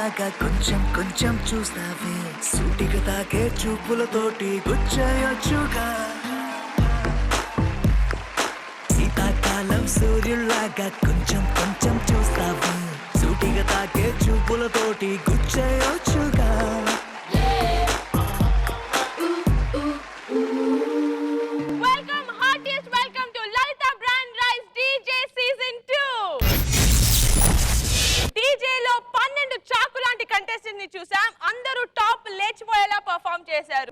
లాగా కొంచెం కొంచెం చూస్తావే సూటిగా తాకే చూపులతోటి గుచ్చేయొచ్చుగా శీతాకాలం సూర్యుల్లాగా కొంచెం కొంచెం చూస్తావే సూటిగా తాకే చూపులతోటి గుచ్చేయొచ్చుగా చూసాం అందరూ టాప్ లేచిపోయేలా పర్ఫామ్ చేశారు.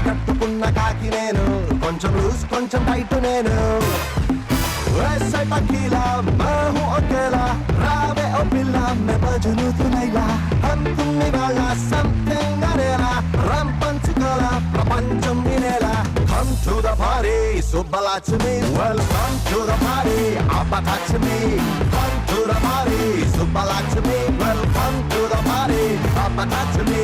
కట్టుకున్న కాకి నేను కొంచెం లూజ్ కొంచెం టైట్ నేను పక్కీలా బాహు ఒకేలా రావే ఓ పిల్ల మే బజును తునైలా అంతుని వాళ్ళ సంథింగ్ అనేలా రం పంచుకోలా ప్రపంచం వినేలా come to the party Subbalakshmi welcome to the party Appalakshmi come to the party Subbalakshmi welcome to the party Appalakshmi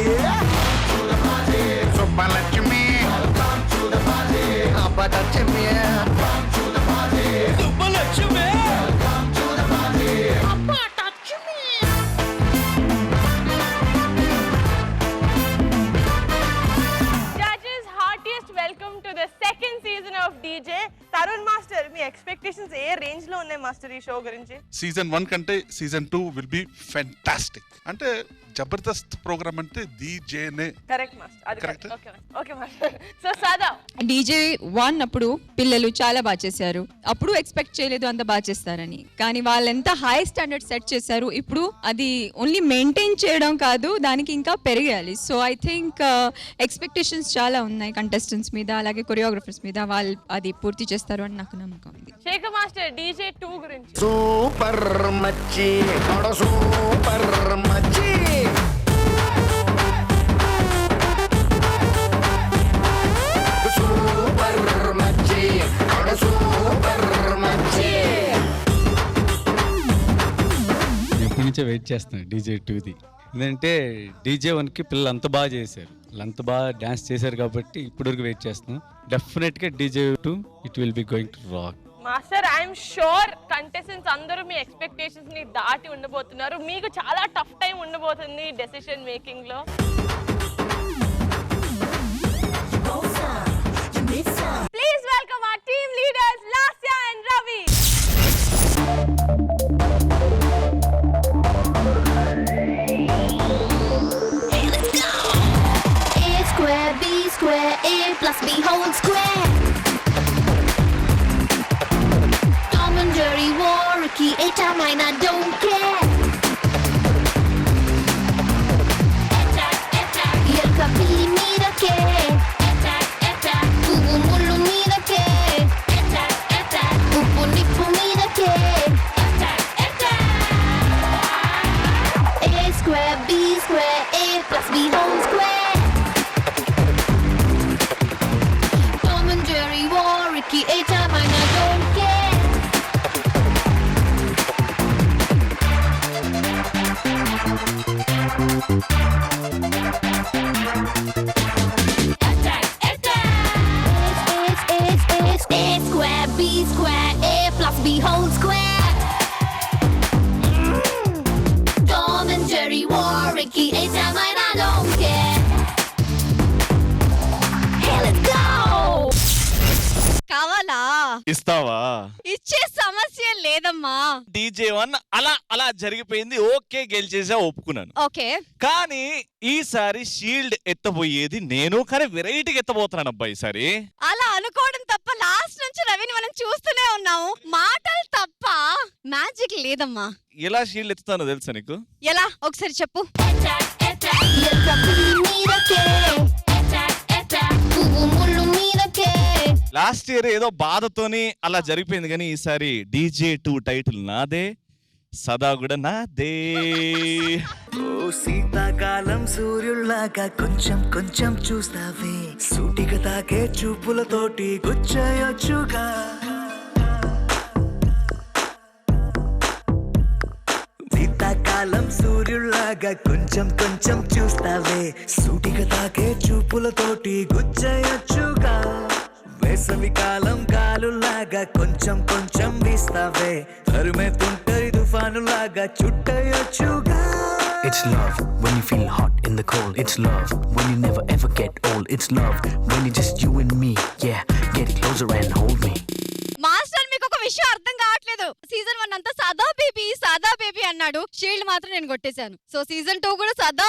to the party Subbalakshmi welcome to the party Appalakshmi welcome to the party Subbalakshmi welcome to the party Appalakshmi. Judges, heartiest welcome to the second season of DJ. Tarun master, మీ expectations ఏ range లో ఉన్నాయి master ఈ show గురించి? Season 1 కంటే season 2 will be fantastic. అంటే Jabardasth programme అంటే డీజేనే. Correct master, అది కరెక్ట్. Okay master. సో సాదా డీజే 1 అప్పుడు పిల్లలు చాలా బాగా చేశారు. అప్పుడు ఎక్స్పెక్ట్ చేయలేదు అంత బాగా చేస్తారని, కానీ వాళ్ళు ఎంత హై స్టాండర్డ్ సెట్ చేశారు. ఇప్పుడు అది ఓన్లీ మెయింటైన్ చేయడం కాదు, దానికి ఇంకా పెరగాలి. సో ఐ థింక్ ఎక్స్పెక్టేషన్స్ చాలా ఉన్నాయి కంటెస్టెంట్స్ మీద, అలాగే కొరియోగ్రఫర్స్ మీద. వాళ్ళు అది పూర్తి చేస్తారు అని నాకు నమ్మకం ఉంది. శేఖర్ మాస్టర్, డీజే 2 గురించి. సూపర్ మచ్చి సూపర్ మచ్చి సూపర్ మచ్చి సూపర్ మచ్చి. ఎప్పటి నుంచో వెయిట్ చేస్తున్నాను డీజే 2ది. ఎందుకంటే డీజే 1కి పిల్లలు అంత బాగా చేశారు, వాళ్ళు అంత బాగా డాన్స్ చేశారు కాబట్టి ఇప్పటివరకు వెయిట్ చేస్తున్నాం. డెఫినెట్గా DJ 2 it will be going to rock. Master, I'm sure contestants అందరూ మీ ఎక్స్పెక్టేషన్స్ ని దాటి ఉండబోతున్నారు. మీకు చాలా టఫ్ టైం ఉండబోతుంది డెసిషన్ మేకింగ్ లో. Please welcome our team leaders Lasya and Ravi. A square, B square, A plus B whole square. Tom and Jerry, war, Ricky, eta, mine, I don't care. Attack, attack, yelka, pilli, mira, ke. Attack, attack, bubu, mullu, mira, ke. Attack, attack, uppu, nippu, mira, ke. Attack, attack. A square, B square, A plus B whole square. Tom and Jerry, war, Ricky, eta, mine, I don't care. Attack, attack. A square, B square, A plus B whole square. Tom and Jerry, war, Ricky, eta, mine, I don't care. Hey, let's go. కావాలా ఇస్తావా? ఇచ్చే సమస్య లేదమ్మా. DJ1 అలా జరిగిపోయింది, okay గెలిచేసా, ఒప్పుకున్నాను. Okay, కానీ ఈసారి షీల్డ్ ఎత్తబోయేది నేను, కానీ వెరైటీగా ఎత్తబోతున్నాను అబ్బా ఈసారి. అలా అనుకోవడం తప్ప లాస్ట్ నుంచి రవిని మనం చూస్తూనే ఉన్నాము. మాటలు తప్ప మ్యాజిక్ లేదమ్మా. ఎలా షీల్డ్ ఎత్తుతానో తెలుసా నీకు? ఎలా ఒకసారి చెప్పు. ఎలుక పిల్లి మీదకే పువ్వు ముళ్ళు మీదకే. లాస్ట్ ఇయర్ ఏదో బాధతోని అలా జరిగిపోయింది, కానీ ఈసారి DJ2 టైటిల్ నాదే, సదా కూడా నాదే. ఓ శీతాకాలం సూర్యుల్లాగా కొంచెం కొంచెం చూస్తావే, సూటిగా తాకే చూపులతోటి గుచ్చయొచ్చుగా. శీతాకాలం సూర్యుల్లాగా కొంచెం కొంచెం చూస్తావే, సూటిగా తాకే చూపులతోటి గుచ్చయొచ్చుగా. వేసవి కాలం గాలులాగా కొంచెం కొంచెం వీస్తావే, తరుమే తుంటరి తుఫానులాగా చుట్టయొచ్చుగా. It's love when you feel hot in the cold. It's love when you never ever get old. It's love when it's just you and me. Yeah, get closer and hold me. Master మీకు ఒక విషయం అర్థం కావట్లేదు. Season 1 అంతా సదా baby అన్నాడు, shield మాత్రం నేను కొట్టేశాను. సో సీజన్ 2 కూడా సదా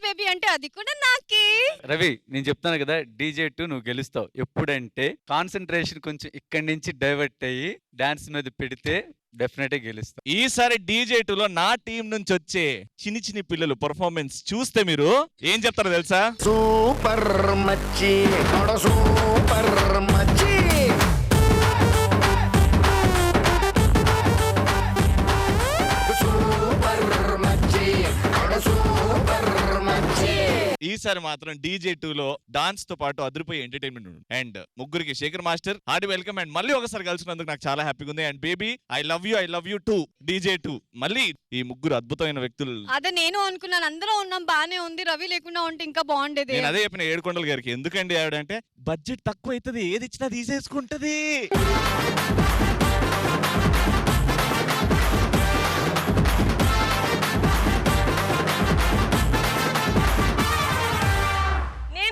బేబీ అంటే అది కూడా నాకే. రవి, నేను చెప్తాను కదా, DJ2 నువ్వు గెలుస్తావు. ఎప్పుడంటే కాన్సన్ట్రేషన్ కొంచెం ఇక్కడి నుంచి డైవర్ట్ అయ్యి డాన్స్ మీద పెడితే డెఫినెట్ గా గెలుస్తావు. ఈసారి DJ2లో నా టీం నుంచి వచ్చే చిన్ని పిల్లలు పర్ఫార్మెన్స్ చూస్తే మీరు ఏం చెప్తారో తెలుసా? సూపర్ మచ్చి సూపర్ మచ్చి. ఈసారి మాత్రం DJ2లో డాన్స్ తో పాటు అదిరిపోయే ఎంటర్టైన్మెంట్ ఉంది. అండ్ ముగ్గురికి Shekhar master hard welcome. And మళ్ళీ ఒకసారి కలిసినందుకు నాకు చాలా హ్యాపీగా ఉంది. And baby I love you too DJ2. మళ్ళీ ఈ ముగ్గురు అద్భుతమైన వ్యక్తులు. అదే నేను అనుకున్నాను, అందరం ఉన్నాం బానే ఉంది, రవి లేకుండా ఉంటే ఇంకా బాగుండేది. నేను అదే చెప్పిన ఏడుకొండల గారికి, ఎందుకండి ఆవిడంటే బడ్జెట్ తక్కువ అవుతుంది, ఏది ఇచ్చినా తీసేసుకుంటది.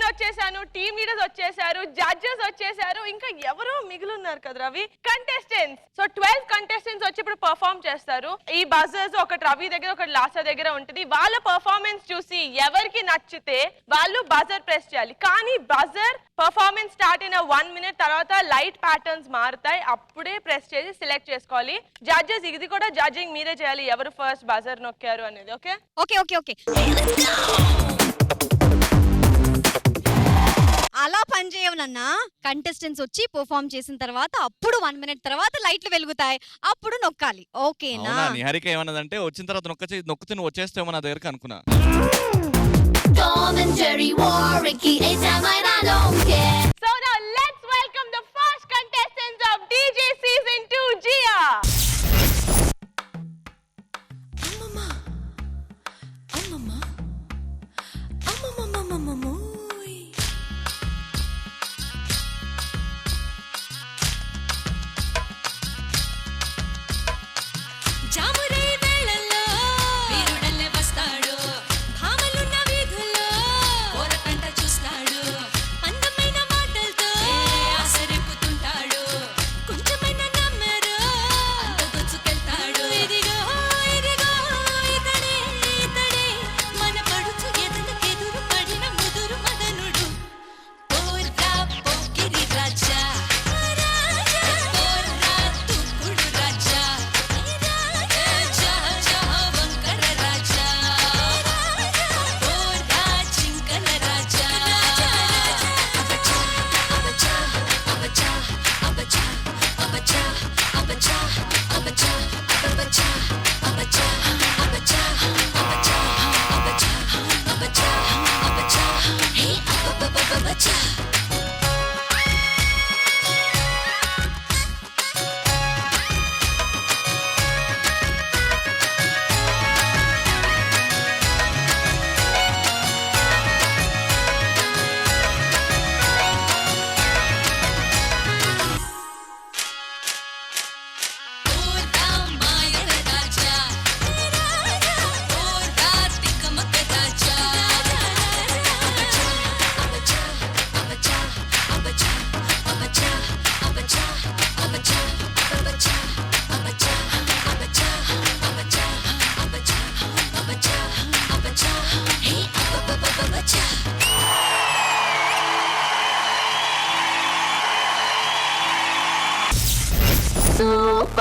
వచ్చేసాను, టీమ్ లీడర్స్ వచ్చేసారు, జడ్జెస్ వచ్చేసారు, ఇంకా ఎవరో మిగిలిన్నారు కదా రవి, కంటెస్టెంట్స్. సో 12 కంటెస్టెంట్స్ వచ్చి ఇప్పుడు పర్ఫార్మ్ చేస్తారు. ఈ బజర్స్ ఒకటి రవి దగ్గర ఒకటి లాసా దగ్గర ఉంటుంది. వాళ్ళ పర్ఫార్మెన్స్ చూసి ఎవరికి నచ్చితే వాళ్ళు బజర్ ప్రెస్ చేయాలి. కానీ బజర్ పర్ఫార్మెన్స్ స్టార్ట్ అయిన 1 minute తర్వాత లైట్ ప్యాటర్న్స్ మారుతాయి, అప్పుడే ప్రెస్ చేసి సెలెక్ట్ చేసుకోవాలి. జడ్జెస్ ఇది కూడా జడ్జింగ్ మీరే చేయాలి, ఎవరు ఫస్ట్ బజర్ నొక్కారు అనేది. ఓకే ఓకే ఓకే ఓకే అలా పని చేయవనన్నా. కంటెస్టెంట్స్ వచ్చి పర్ఫార్మ్ చేసిన తర్వాత అప్పుడు 1 minute తర్వాత లైట్లు వెలుగుతాయి, అప్పుడు నొక్కాలి. ఓకేనా? నిహారిక ఏమన్నదంటే వచ్చిన తర్వాత నొక్కితే నువ్వు వచ్చేస్తావు నా దగ్గరకు అనుకున్నా. Tom and Jerry war, Ricky, A-Time, I don't care. So now let's welcome the first contestants of DJ Season 2, Jia. అందమైన మాటలు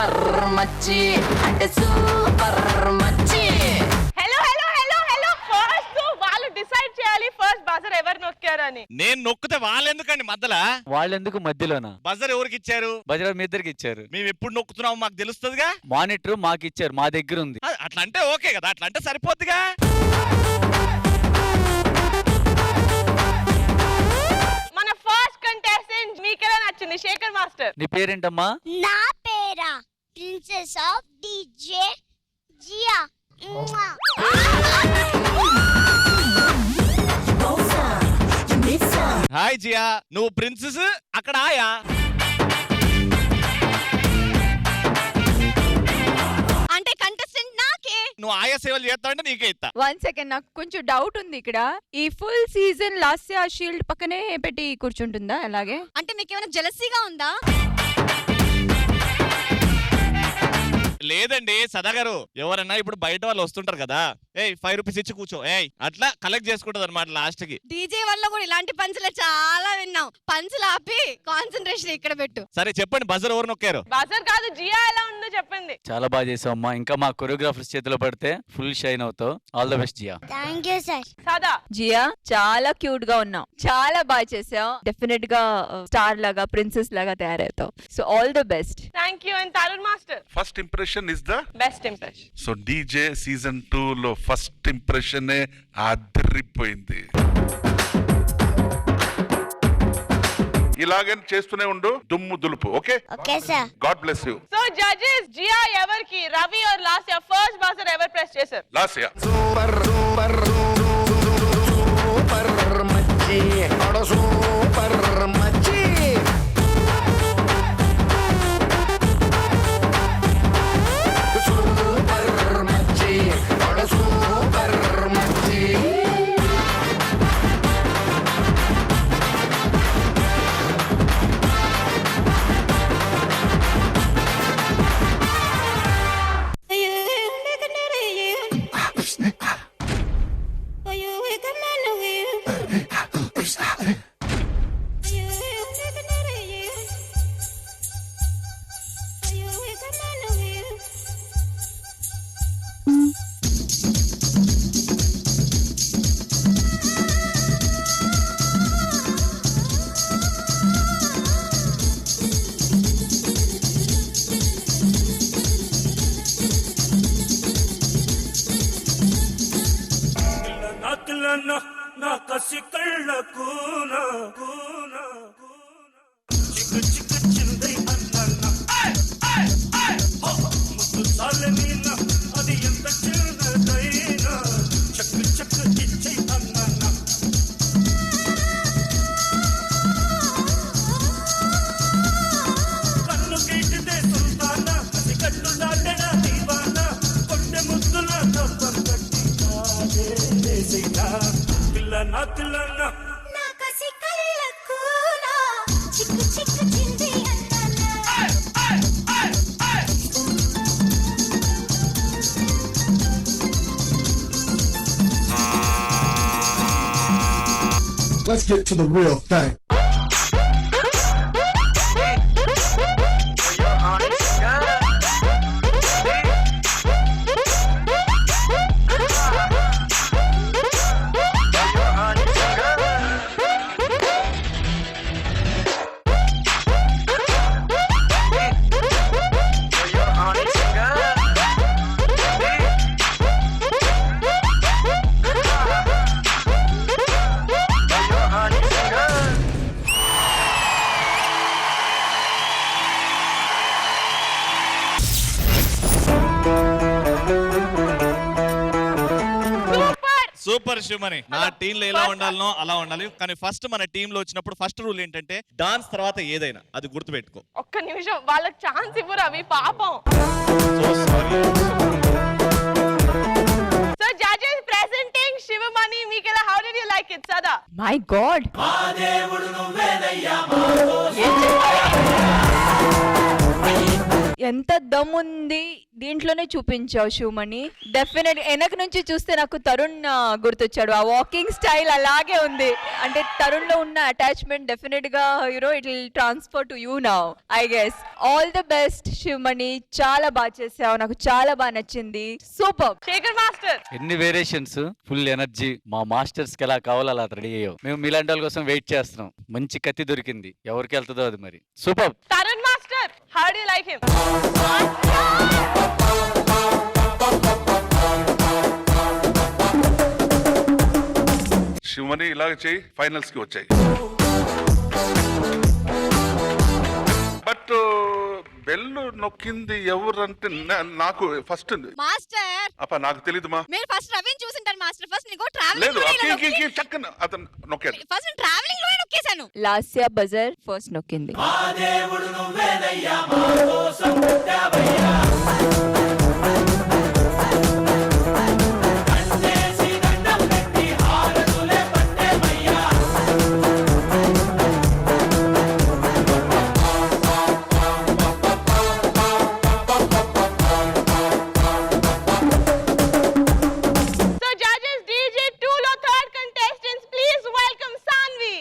సూపర్ మచ్చి అంటే సూపర్ మచ్చి. Hello hello hello hello first వాళ్ళు డిసైడ్ చేయాలి ఫస్ట్ బజర్ ఎవరు నొక్కారని. నేను నొక్కితే వాళ్ళెందుకండి మధ్యలో? వాళ్ళెందుకు మధ్యలోనా? బజర్ ఎవరికి ఇచ్చారు? బజార్ మీ ఇద్దరికి ఇచ్చారు. మేము ఎప్పుడు నొక్కుతున్నామో మాకు తెలుస్తుందిగా. మానిటర్ మాకు ఇచ్చారు, మా దగ్గర ఉంది. అట్లా అంటే ఓకే కదా, అట్లా అంటే సరిపోద్దిగా. మన ఫస్ట్ కంటెస్టెంట్ మీకెలా నచ్చింది శేఖర్ మాస్టర్? నీ పేరేంటమ్మా? నా పేరా princess of DJ Jiya. Hi Jiya, నువ్వు ప్రిన్సెస్ అక్కడ ఆయా. అంటే కంటెస్టెంట్ నాకే. నువ్వు ఆయా సేవలు చేస్తావంటే నీకే ఇస్తా. 1 సెకండ్, నాకు కొంచెం డౌట్ ఉంది ఇక్కడ. ఈ ఫుల్ సీజన్ లాస్య షీల్డ్ పక్కనే పెట్టి కూర్చుంటుందా అలాగే? అంటే మీకు ఏమైనా జెలసీగా ఉందా? లేదండి సదా గారు, ఎవరన్నా ఇప్పుడు బయట వాళ్ళు వస్తుంటారు కదా, ఏయ్ 5 రూపీస్ ఇచ్చి కూర్చో, ఏయ్ అట్లా కలెక్ట్ చేసుకుంటది అనమాట లాస్ట్ కి. డీజే వల్ల కూడా ఇలాంటి పంచులు చాలా విన్నాం. పంచులు ఆపి కాన్సంట్రేషన్ ఇక్కడ పెట్టు. సరే చెప్పండి, బజర్ ఎవరు నొక్కారు? బజర్ కాదు, జియా ఎలా ఉందో చెప్పండి. చాలా బాగా చేసావు అమ్మా. ఇంకా మా కొరియోగ్రాఫర్స్ చేతిలో పడితే ఫుల్ షైన్ అవుతావు. All the best Jiya. Thank you sir. సదా జియా చాలా క్యూట్ గా ఉన్నావు, చాలా బాగా చేసావు. డెఫినెట్ గా స్టార్ లాగా ప్రిన్సెస్ లాగా తయారవుతావు. So all the best. Thank you. And Tarun master first impression is the best impression. So DJ season 2 లో ఫస్ట్ ఇంప్రెషన్ అదిరిపోయింది. ఇలాగే చేస్తూనే ఉండు, దుమ్ము దులుపు. Okay okay sir. God bless you. So judges, Jiya ఎవరికి, Ravi or Lasya first buzzer ఎవరు ప్రెస్ చేశారు? లాస్య. సూపర్ సూపర్ సూపర్ మచ్చి అడ సూపర్ మచ్చి. సూపర్ మచ్చి అడ సూపర్ మచ్చి. నా కసి కళ్ళకు చిక్కు చిక్కు చిందై అన్న ముద్దు చాలనీన అది ఎంత చిన్నదైనా చక్కు చక్కు ఇచ్చై అన్న. కన్ను గీటితే సుల్తాన అది కట్టు దాటెన దీవాన కొట్టె ముద్దుల దబ్బం కట్టి కాదేసేనా పిల్లనా పిల్లనా. నా కసి కళ్ళకు చిక్కు చిక్కు చింది Let's get to the real thing. Super Sivamani. నా టీమ్ లో ఎలా ఉండాలనో అలా ఉండాలి, కానీ ఫస్ట్ మన టీమ్ లో వచ్చినప్పుడు ఫస్ట్ రూల్ ఏంటంటే డాన్స్ తర్వాత ఏదైనా అది గుర్తుపెట్టుకో. ఒక్క నిమిషం, వాళ్ళకి ఛాన్స్ ఇవ్వు రవి, పాపం. So sorry. So judges presenting Sivamani, మీకెలా, how did you like it? Sada my God, ఎంత దమ్ ఉంది దీంట్లోనే చూపించావు శివమణి. డెఫినెట్ వెనక నుంచి చూస్తే నాకు తరుణ్ గుర్తొచ్చాడు. ఆ వాకింగ్ స్టైల్ అలాగే ఉంది. అంటే తరుణ్ లో ఉన్న అటాచ్మెంట్ డెఫినెట్ గా it will transfer to you now I guess. All the best Sivamani, చాలా బాగా చేసావు, నాకు చాలా బాగా నచ్చింది. సూపర్. శేఖర్ మాస్టర్ ఎన్ని వేరియేషన్స్, ఫుల్ ఎనర్జీ. మా మాస్టర్స్ కి ఎలా కావాలో అలా రెడీ అయ్యావు. మేము మీలాంటి వాళ్ళ కోసం వెయిట్ చేస్తున్నాం. మంచి కత్తి దొరికింది, ఎవరికి వెళ్తుందో అది మరి. Super. Tarun master, how do you like him? Sivamani ఇలాగ చేయి, ఫైనల్స్ కి వచ్చాయి. బట్ బెల్లు నొక్కింది ఎవరంటే నాకు ఫస్ట్ మాస్టర్ అప్ప నాకు తెలీదుమా. మీరు ఫస్ట్ రవిని చూసింటారు మాస్టర్. ఫస్ట్ నీకు లేదు ట్రావెలింగ్ చక్కన అతను నొక్కాడు. ఫస్ట్ ట్రావెలింగ్ లోనే నొక్కేశాను. లాస్యా బజర్ ఫస్ట్ నొక్కింది. సో జడ్జెస్ DJ2 లో third contestants please welcome Sanvi.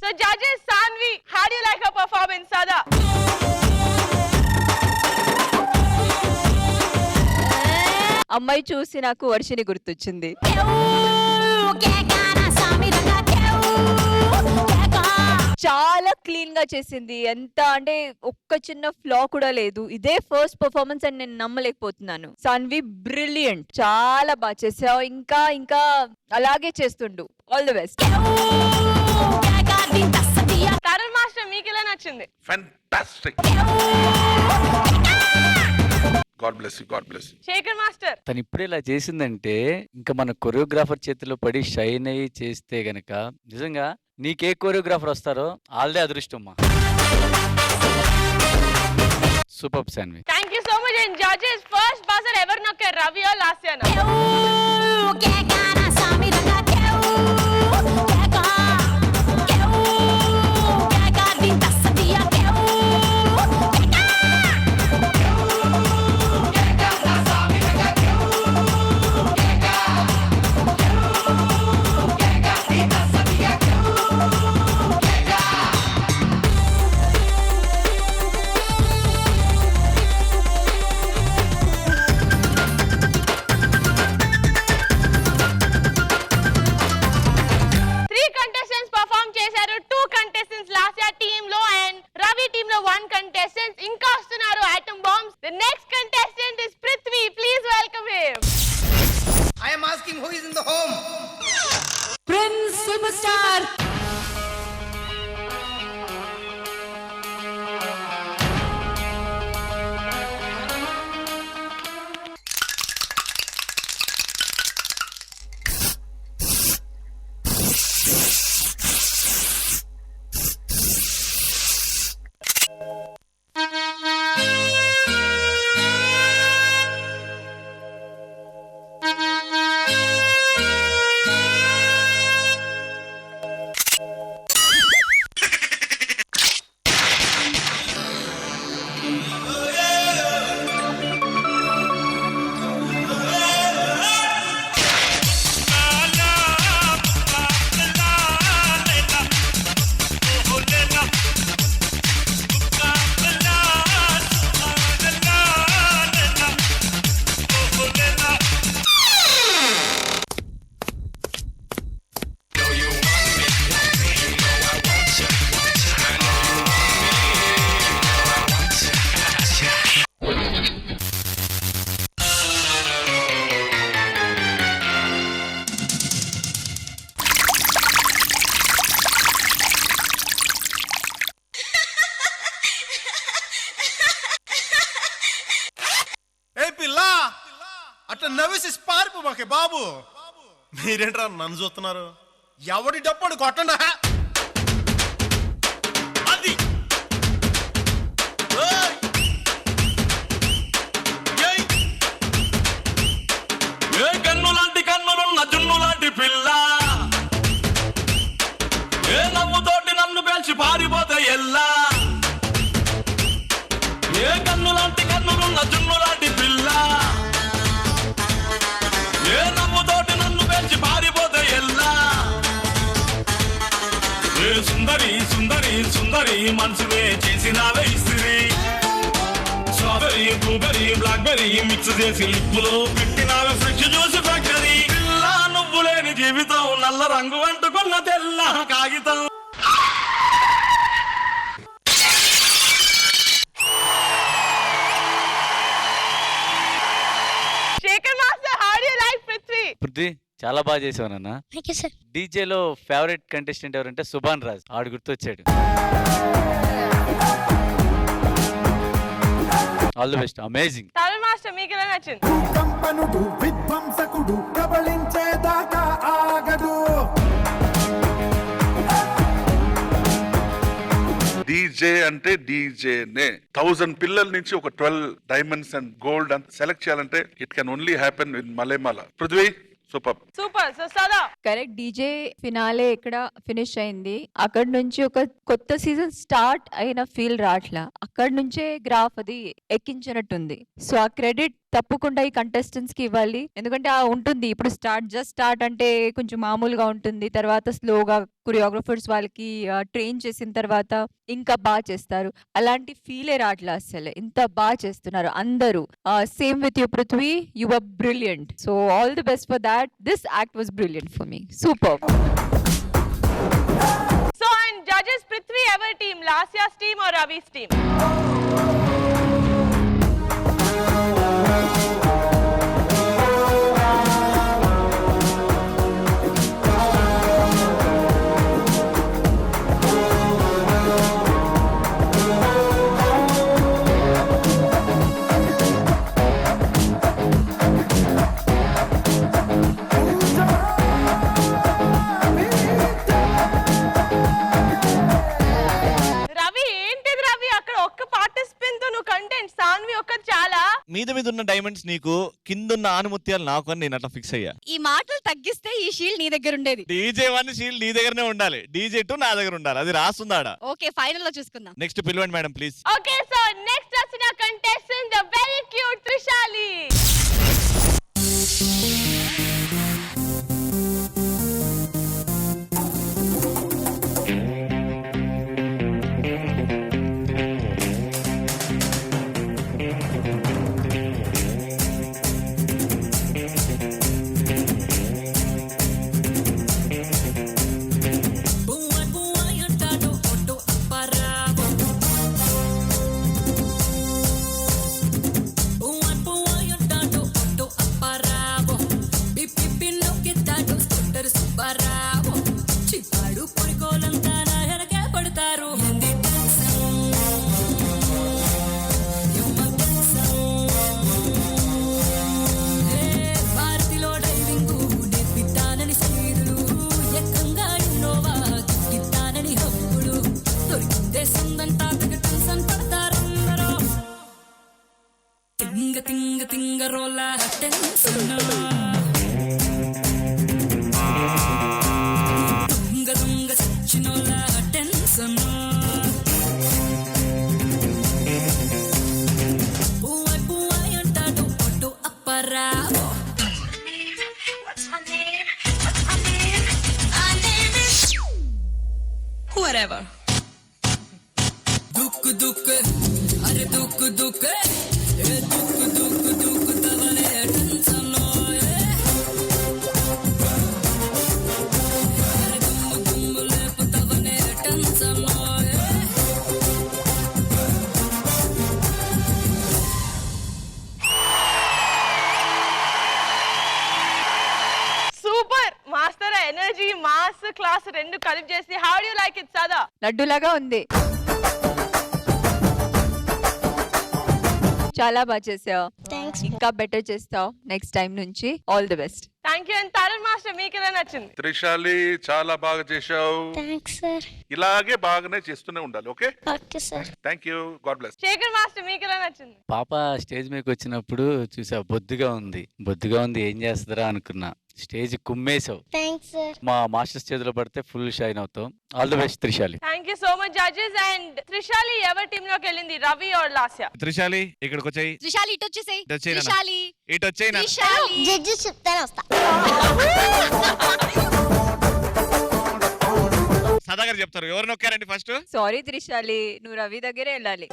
So judges Sanvi, how do you like her performance, Sada? అమ్మాయి చూసి నాకు వర్షిని గుర్తొచ్చింది. చాలా క్లీన్ గా చేసింది. ఎంత అంటే ఒక్క చిన్న ఫ్లా కూడా లేదు. ఇదే ఫస్ట్ పర్ఫార్మెన్స్ అని నేను నమ్మలేకపోతున్నాను. సాన్వి బ్రిలియంట్, చాలా బాగా చేసావు. ఇంకా ఇంకా అలాగే చేస్తుండు. All the best. Tarun master మీకు ఎలా నచ్చింది? Fantastic. God bless you, God bless you. Shekhar master, తను ఇప్పుడు ఇలా చేసిందంటే ఇంకా మన కొరియోగ్రాఫర్ చేతిలో పడి షైన్ అయ్యి చేస్తే గనక నిజంగా నీకే కొరియోగ్రాఫర్ వస్తారో వాళ్ళదే అదృష్టమ్మా. Super Sanvi. Thank you so much. And judges first buzzer ఎవరు నొక్కారు, రవి ఆర్ లాస్యానా? మాకే బాబు. మీరేంట్రా నన్ను చూస్తున్నారు? ఎవడి డప్పుడు కొట్టండా. అది ఏ కన్ను లాంటి కన్నులున్న జున్ను లాంటి పిల్ల, ఏ నవ్వుతోటి నన్ను పేల్చి పారిపోతే ఎల్లా. ఏ కన్ను లాంటి కన్నులున్న జున్ను లాంటి పిల్ల, ఏ నవ్వుతోటి నన్ను పేల్చి పారిపోతే ఎల్లా. ఏ సుందరి సుందరి సుందరి మనసునే చేసినావే ఇస్త్రీ. స్ట్రాబెరీ బ్లూబెరీ బ్లాక్బెరీ మిక్స్ చేసి లిప్పులో పెట్టినావే ఫ్రెష్ జ్యూస్ ఫ్యాక్టరీ. పిల్ల నువ్వు లేని జీవితం నల్ల రంగు అంటుకున్న తెల్ల కాగితం. Shekhar master, how do you like Prithvi? Prithvi చాలా బాగా చేసావు నాన్న. డీజేలో ఫేవరెట్ కంటెస్టెంట్ ఎవరంటే సుభాన్ రాజ్. ఆడు గుర్తొచ్చాడు. All the best. Amazing. Tarun master, మీకు ఎలా నచ్చింది? కంపనుడు విధ్వంసకుడు కబళించేదాకా ఆగడు. డీజే అంటే డీజేనే. 1000 పిల్లల నుంచి ఒక 12 డైమండ్స్ అండ్ గోల్డ్ అంత సెలెక్ట్ చేయాలంటే it can only happen with Mallemala. Prithvi super. Super. So Sada correct. DJ finale ఇక్కడ ఫినిష్ అయింది. అక్కడ నుంచి ఒక కొత్త సీజన్ స్టార్ట్ అయిన ఫీల్ రాట్లా. అక్కడ నుంచే గ్రాఫ్ అది ఎక్కించినట్టుంది. సో ఆ క్రెడిట్ తప్పకుండా ఈ కంటెస్టెంట్స్ కి ఇవ్వాలి. ఎందుకంటే ఆ ఉంటుంది ఇప్పుడు జస్ట్ స్టార్ట్ అంటే కొంచెం మామూలుగా ఉంటుంది. తర్వాత స్లోగా కొరియోగ్రఫర్స్ వాళ్ళకి ట్రైన్ చేసిన తర్వాత ఇంకా బాగా చేస్తారు. అలాంటి ఫీలే రాట్లా అసలు. ఇంత బాగా చేస్తున్నారు అందరూ. Same with you Prithvi, you were brilliant. So all the best for that. This act was brilliant for me. Super. So and judges, Prithvi ఎవర్ team? Lasya's team or Ravi's team? మీద మీద ఉన్న డైమండ్స్ నీకు, కిందున్న ఆనుముత్యాలు నాకు అని నేను అట్లా ఫిక్స్ అయ్యా. ఈ మాటలు తగ్గిస్తే ఈ షీల్డ్ నీ దగ్గర ఉండేది. డీజే 1 షీల్డ్ నీ దగ్గరనే ఉండాలి, డీజే 2 నా దగ్గర ఉండాలి. అది రాస్తుందాడా? ఓకే, ఫైనల్ లో చూసుకుందాం. నెక్స్ట్ పిలవండి madam please. Okay, so next వచ్చిన contestant the very cute Trishali. Whatever. Duk duk, are duk duk, duk duk duk tavale tension no. Are dum dum le tavale tension no. Super master, energy mass class రెండు కలిపి చేసి how do you like it సదా? లడ్డూలాగా ఉంది. చాలా బాగా చేసావు. Thanks. ఇంకా better చేస్తావు నెక్స్ట్ టైం నుంచి. All the best. Thank you. And Tarun master మీకు ఎలా నచ్చింది? త్రిశాలి చాలా బాగా చేశావు. Thanks sir. ఇలాగే బాగానే చేస్తూనే ఉండాలి. Okay, okay sir. Thank you. God bless. Shekhar master మీకు ఎలా నచ్చింది? పాప స్టేజ్ మీదకి వచ్చినప్పుడు చూసా, బొద్దుగా ఉంది, ఏం చేస్తుందిరా అనుకున్నా. స్టేజ్ కుమ్మేసావు. Thanks sir. మా మాస్టర్ స్టేజ్ లో పడితే ఫుల్ షైన్ అవుతాం. All the best Trishali. Thank you so much judges. And Trishali ఎవరి టీమ్ లోకి వెళ్ళింది, రవి ఆర్ లాస్య? త్రిశాలి ఇక్కడికి వచ్చాయి. త్రిశాలి ఇటు వచ్చేసాయి. ఇటు వచ్చేయ్ నాన్న. ఇటు వచ్చేయ్ నాన్న. జడ్జెస్ చెప్తానే వస్తా. సదా గారు చెప్తారు. ఎవరు నొక్కారండి ఫస్ట్? సారీ త్రిశాలి, నువ్వు రవి దగ్గరే వెళ్ళాలి.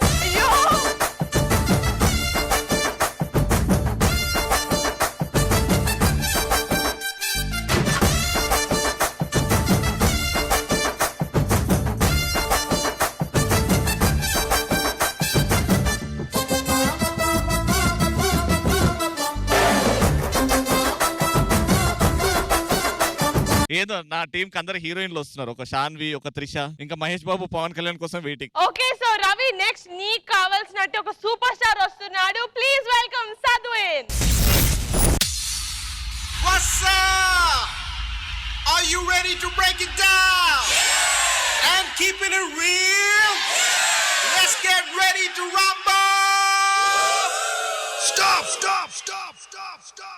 ఏదో నా టీం కి అందరు హీరోయిన్లు వస్తున్నారు. ఒక శాన్వి, ఒక త్రిష, ఇంకా మహేష్ బాబు, పవన్ కళ్యాణ్ కోసం waiting. Okay, so Ravi next నీకు కావాల్సినట్టు ఒక సూపర్ స్టార్ వస్తున్నాడు. Please welcome Sadvin. What's up? Are you ready to break it down? And keeping it real? Let's get ready to rumble! Stop, stop, stop, stop, stop.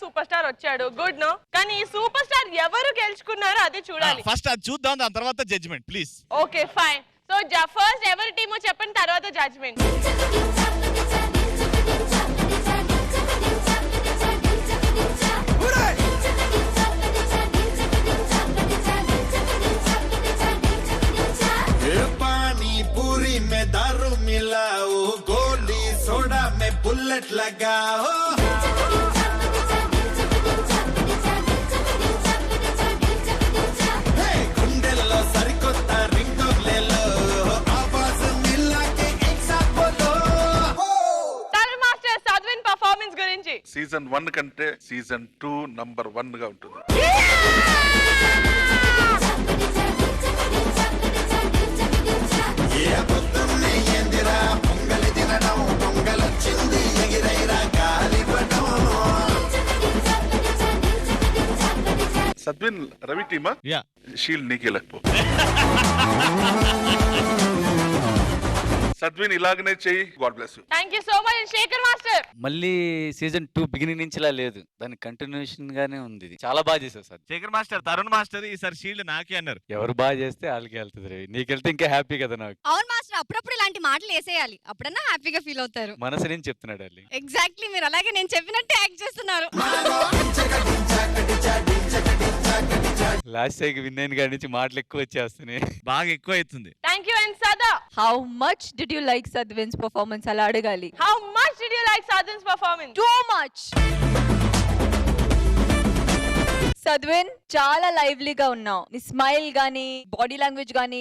Super star వచ్చాడు, good no. కానీ ఈ super star ఎవరు గెలుచుకున్నారో అది చూడాలి. First అది చూద్దాం, దాని తర్వాత judgement please. Okay fine. So first ఎవరి టీమో చెప్పండి, తర్వాత జడ్జ్మెంట్. पानी में दारू मिलाओ, गोली सोडा में बुलेट लगाओ. गुंडेलो सरिकोता रिंगो ले लो, आवाज मिला के एक साथ बोलो. తరుణ్ మాస్టర్ సద్విన్ పర్ఫార్మెన్స్ గురించి. సీజన్ 1 కంటే సీజన్ 2 నంబర్ 1 గా ఉంటుంది. సద్విన్ రవి టీమా యా షీల్డ్ నీకే లేకపో సద్విన్ ఇలాగనే చెయ్యి. God bless you. Thank you so much Shekhar master. మళ్ళీ సీజన్ 2 బిగినింగ్ నుంచి ఇలా లేదు, దాని కంటిన్యూషన్ గానే ఉంది. ఇది చాలా బాగా చేసావు sir. Shekhar master, Tarun master ఈసారి షీల్డ్ నాకే అన్నారు. ఎవరు బాగా చేస్తే వాళ్ళకి వెళ్తుంది రవి, నీకెళ్తే ఇంకా హ్యాపీ కదా నాకు. అవును మాస్టర్, అప్పుడప్పుడు ఇలాంటి మాటలు వేసేయాలి, అప్పుడన్నా హ్యాపీగా ఫీల్ అవుతారు. మనసు నుంచి చెప్తున్నాడు వాళ్ళు. ఎగ్జాక్ట్లీ, మీరు అలాగే నేను చెప్పినట్టే యాక్ట్ చేస్తున్నారు. లాస్ట్ టైం విన్ అయిన కాడి నుంచి మాటలు ఎక్కువ వచ్చేస్తున్నాయి. బాగా ఎక్కువ అవుతుంది. Thank you and Sada. How much did you like Sadwin's performance అలా అడగాలి. How much did you like Sadan's performance? Too much. Sadwin చాలా లైవ్లీగా ఉన్నావు. నీ స్మైల్ గానీ బాడీ లాంగ్వేజ్ గానీ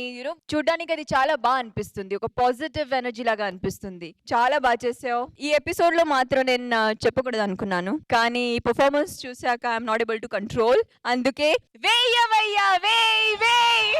చూడడానికి అది చాలా బాగా అనిపిస్తుంది, ఒక పాజిటివ్ ఎనర్జీ లాగా అనిపిస్తుంది. చాలా బాగా చేసావు. ఈ ఎపిసోడ్ లో మాత్రం నేను చెప్పకూడదు అనుకున్నాను, కానీ ఈ పర్ఫార్మెన్స్ చూసాక I'm not able to control. అందుకే వేయ్యవయ్యా వేయ్ వేయ్.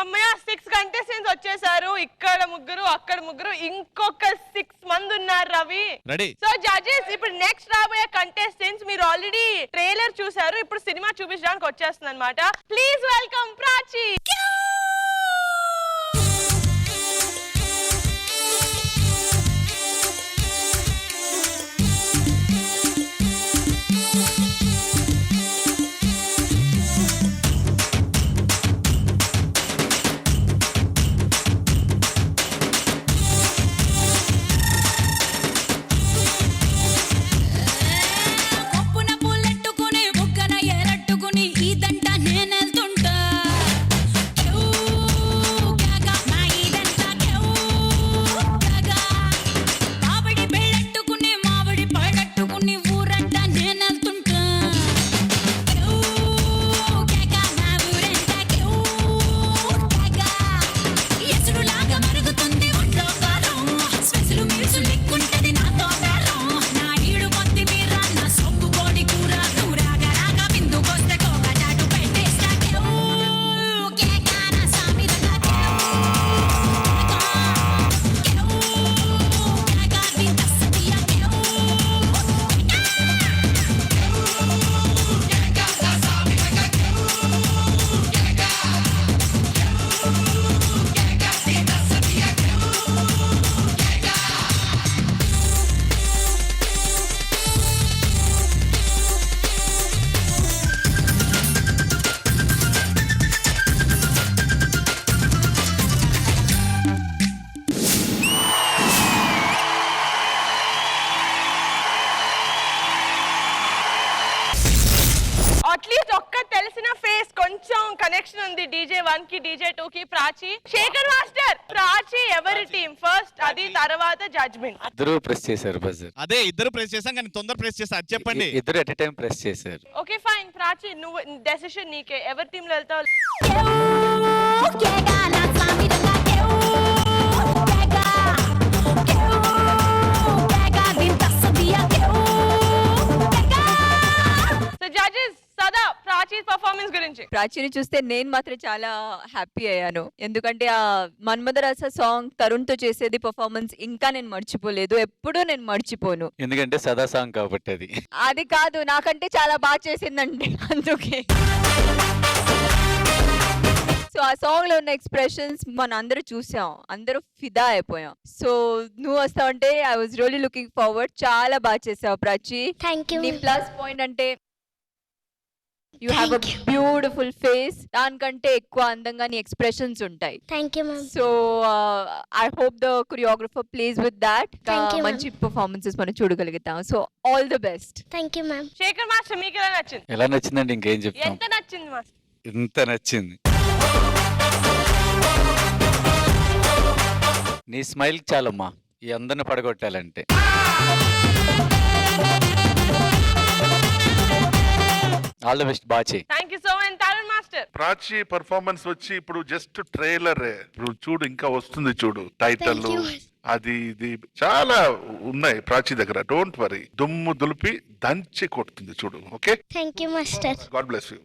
అమ్మయ్య 6 కంటెస్టెంట్స్ వచ్చేసారు. ఇక్కడ ముగ్గురు, అక్కడ ముగ్గురు, ఇంకొక 6 మంది ఉన్నారు రవి. రెడీ. సో జడ్జెస్, ఇప్పుడు నెక్స్ట్ రాబోయే కంటెస్టెంట్స్ మీరు ఆల్రెడీ ట్రైలర్ చూసారు, ఇప్పుడు సినిమా చూపించడానికి వచ్చేస్తుంది అనమాట. Please welcome Prachi. కొప్పున పూలెట్టుకుని బుగ్గన ఎరట్టుకుని ఇదంట నేనెళ్తుంటా. కేవ్ కేగా నా ఇదంతా కేవ్ కేగా. మామిడి బెళ్ళట్టుకుని మామిడి పళ్ళట్టుకుని ఊరంట నేనెళ్తుంటా. కేవ్ కేగా నా ఊరంతా కేవ్ కేగా. ఎసురులాగా మరుగుతుంది ఒంట్లో కారం, స్పెషల్ మీల్స్ లెక్కుంటది నాతో బేరం. నా ఈడు కొద్ది మీర నా సొప్పు కోడి కూర, కూరగా రాగా బిందుకొస్తే కోక చాటు పెట్టేస్తా. కేవ్ కేగా నా సామిరంగా కేవ్ కేగా వింత సతియా కేవ్ అట్లీస్ట్ ఒక్క తెలిసిన ఫేస్, కొంచెం కనెక్షన్ ఉంది DJ 1 కి DJ 2 కి. ప్రాచి. శేఖర్ మాస్టర్, ప్రాచి ఎవరి టీం ఫస్ట్, అది తర్వాత జడ్జ్మెంట్. ఇద్దరు ప్రెస్ చేశారు బజర్. అదే ఇద్దరు ప్రెస్ చేసాం, కానీ తొందర ప్రెస్ చేస్తా. అది చెప్పండి. ఇద్దరు ఎట్ ఎ టైం ప్రెస్ చేశారు. Okay fine. ప్రాచి, నువ్వు డెసిషన్ నీకే, ఎవరి టీంలో వెళ్తావు? కేవ్ కేగా నా సామిరంగా కేవ్ కేగా. కేవ్ కేగా వింత సతియా కేవ్ కేగా. సో జడ్జెస్, సదా ప్రాచి పర్ఫార్మెన్స్ గురించి. ప్రాచీని చూస్తే నేను మాత్రం చాలా హ్యాపీ అయ్యాను, ఎందుకంటే ఆ మన్మధరాస సాంగ్ తరుణ్ తో చేసేది పర్ఫార్మెన్స్ ఇంకా నేను మర్చిపోలేదు, ఎప్పుడూ నేను మర్చిపోను. ఎందుకంటే సదా సాంగ్ కాబట్టి అది. అది కాదు, నాకంటే చాలా బాగా చేసిందండి, అందుకే. సో ఆ సాంగ్ లో ఉన్న ఎక్స్ప్రెషన్స్ మన అందరూ చూసాం, అందరూ ఫిదా అయిపోయాం. సో నువ్వు వస్తావంటే I was really looking forward. చాలా బాగా చేసావు ప్రాచి. Thank you. నీ ప్లస్ పాయింట్ అంటే you have a beautiful face, దానికంటే ఎక్కువ అందంగా నీ ఎక్స్ప్రెషన్స్ ఉంటాయి. Thank you ma'am. So I hope the choreographer please with that. Thank you, ma'am. మంచి పర్ఫార్మెన్సెస్ మనం చూడగలుగుతాం. So all the best. Thank you ma'am. Shekar master, మీకు ఎలా నచ్చింది? ఎలా నచ్చిందండి ఇంకేం చెప్తాం, ఎంత నచ్చింది మాస్టర్? ఇంత నచ్చింది. నీ స్మైల్ చాలమ్మా ఈ అందరిని పడగొట్టాలంటే. ఆల్ ద బెస్ట్, బాగా చేయి. Thank you so much. Tarun master. Prachi performance వచ్చి ఇప్పుడు జస్ట్ ట్రైలర్. ఇప్పుడు చూడు ఇంకా వస్తుంది చూడు టైటిల్ Thank you. అది ఇది చాలా ఉన్నాయి ప్రాచి దగ్గర. డోంట్ వరీ, దుమ్ము దులిపి దంచి కొడుతుంది చూడు. Okay, thank you master. God bless you.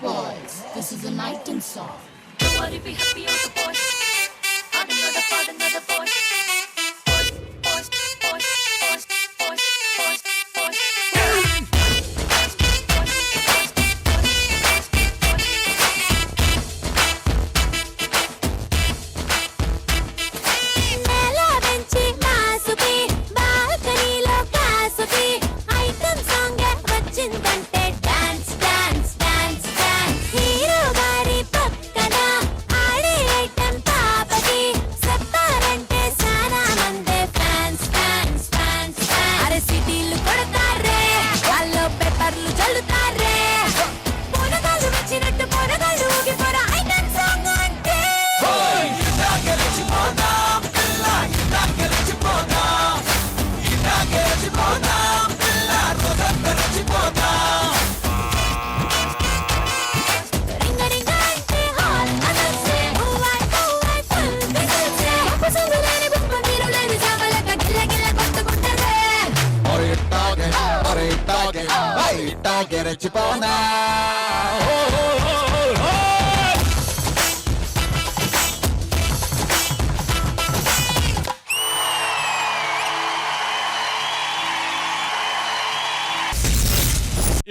Boys, this is an item song. నేల వెంచి మాసుకి బాల్కనీలో కాసుకి ఐటమ్ సాంగ్ వచ్చిందంటే dance dance dance dance. Hero గారి పక్కన ఆడే ఐటమ్ పాపకి చెప్పారంటే సానా మందే ఫ్యాన్స్ ఫ్యాన్స్ ఫ్యాన్స్ ఫ్యాన్స్. అరే సిటీలు కొడతారే, వాళ్ళు పేపర్లు చల్లుతారే, పోరగాళ్ళు వచ్చినట్టు పోరగాళ్ళు ఊగిపోర ఐటమ్ సాంగ్ అంటే రింగ రింగ అంటే హాల్ అదల్సే హువాయ్ హువాయ్ ఫుల్ బిజిల్సే. ఒక్క సొంగు లేని బొమ్మ మీరు లేని జామలక గిల్ల గిల్ల కొట్టుకుంటారే.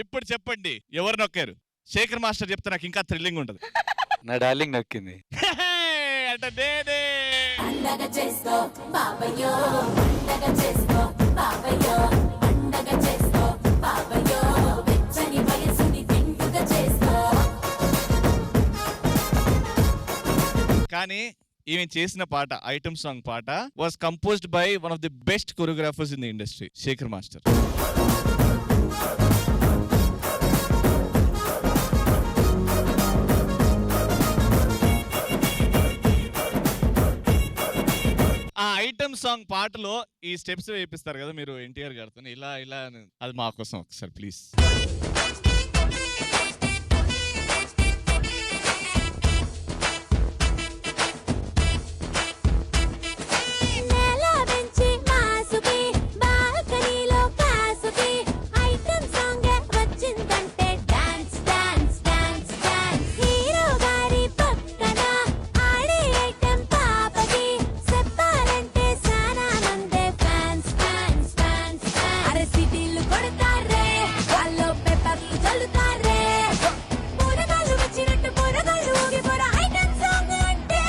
ఇప్పుడు చెప్పండి ఎవరు నొక్కారు? శేఖర్ మాస్టర్ చెప్తే నాకు ఇంకా థ్రిల్లింగ్ ఉంటది. నా డార్లింగ్ నొక్కింది. అంటే నేనే. పండగ చేసుకో బాబయ్యో, పండగ చేసుకో బాబయ్యో, పండగ చేసుకో బాబయ్యో, వెచ్చని వయసుని తింటుగా చేసుకో. కానీ ఈమె చేసిన పాట, ఐటమ్ సాంగ్ పాట, was composed by one of the best choreographers in the industry, Shekhar master. ఆ ఐటమ్ సాంగ్ పాటలో ఈ స్టెప్స్ వేపిస్తారు కదా మీరు ఎన్టీఆర్ గారితో, ఇలా ఇలా అని. అది మా కోసం ఒకసారి ప్లీజ్. నేల వెంచి మాసుకి బాల్కనీలో కాసుకి ఐటమ్ సాంగ్ వచ్చిందంటే dance dance dance dance. Hero గారి పక్కన ఆడే ఐటమ్ పాపకి చెప్పారంటే సానా మందే ఫ్యాన్స్ ఫ్యాన్స్ ఫ్యాన్స్ ఫ్యాన్స్. అరే సిటీలు కొడతారే, వాళ్ళు పేపర్లు చల్లుతారే, పోరగాళ్ళు వచ్చినట్టు పోరగాళ్ళు ఊగిపోర ఐటమ్ సాంగ్ అంటే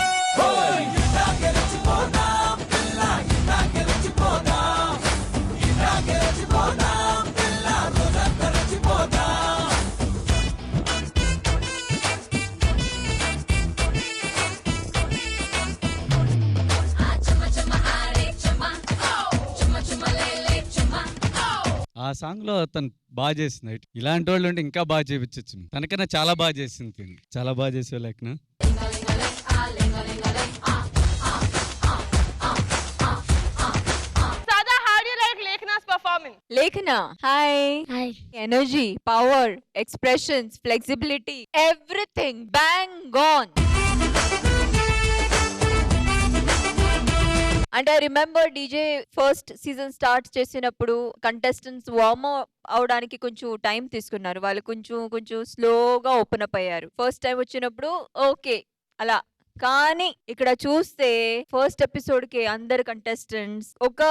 ఆ సాంగ్ లో తను బాగా చేసింది. ఇలాంటి వాళ్ళు ఉంటే ఇంకా బాగా చేపించచ్చు. తనకన్నా చాలా బాగా చేసింది తను. చాలా బాగా చేసే Lekhana. Sada, how do you like Lekhna's performance? Lekhana hi. Hi. Energy, power, expressions, flexibility, everything bang on. అంటే I remember DJ first season start చేసినప్పుడు కంటెస్టెంట్స్ వార్మ్ అవడానికి కొంచెం టైం తీసుకున్నారు. వాళ్ళు కొంచెం స్లోగా ఓపెన్ అప్ అయ్యారు ఫస్ట్ టైం వచ్చినప్పుడు. ఓకే అలా. కానీ ఇక్కడ చూస్తే ఫస్ట్ ఎపిసోడ్ కి అందరు కంటెస్టెంట్స్ ఒక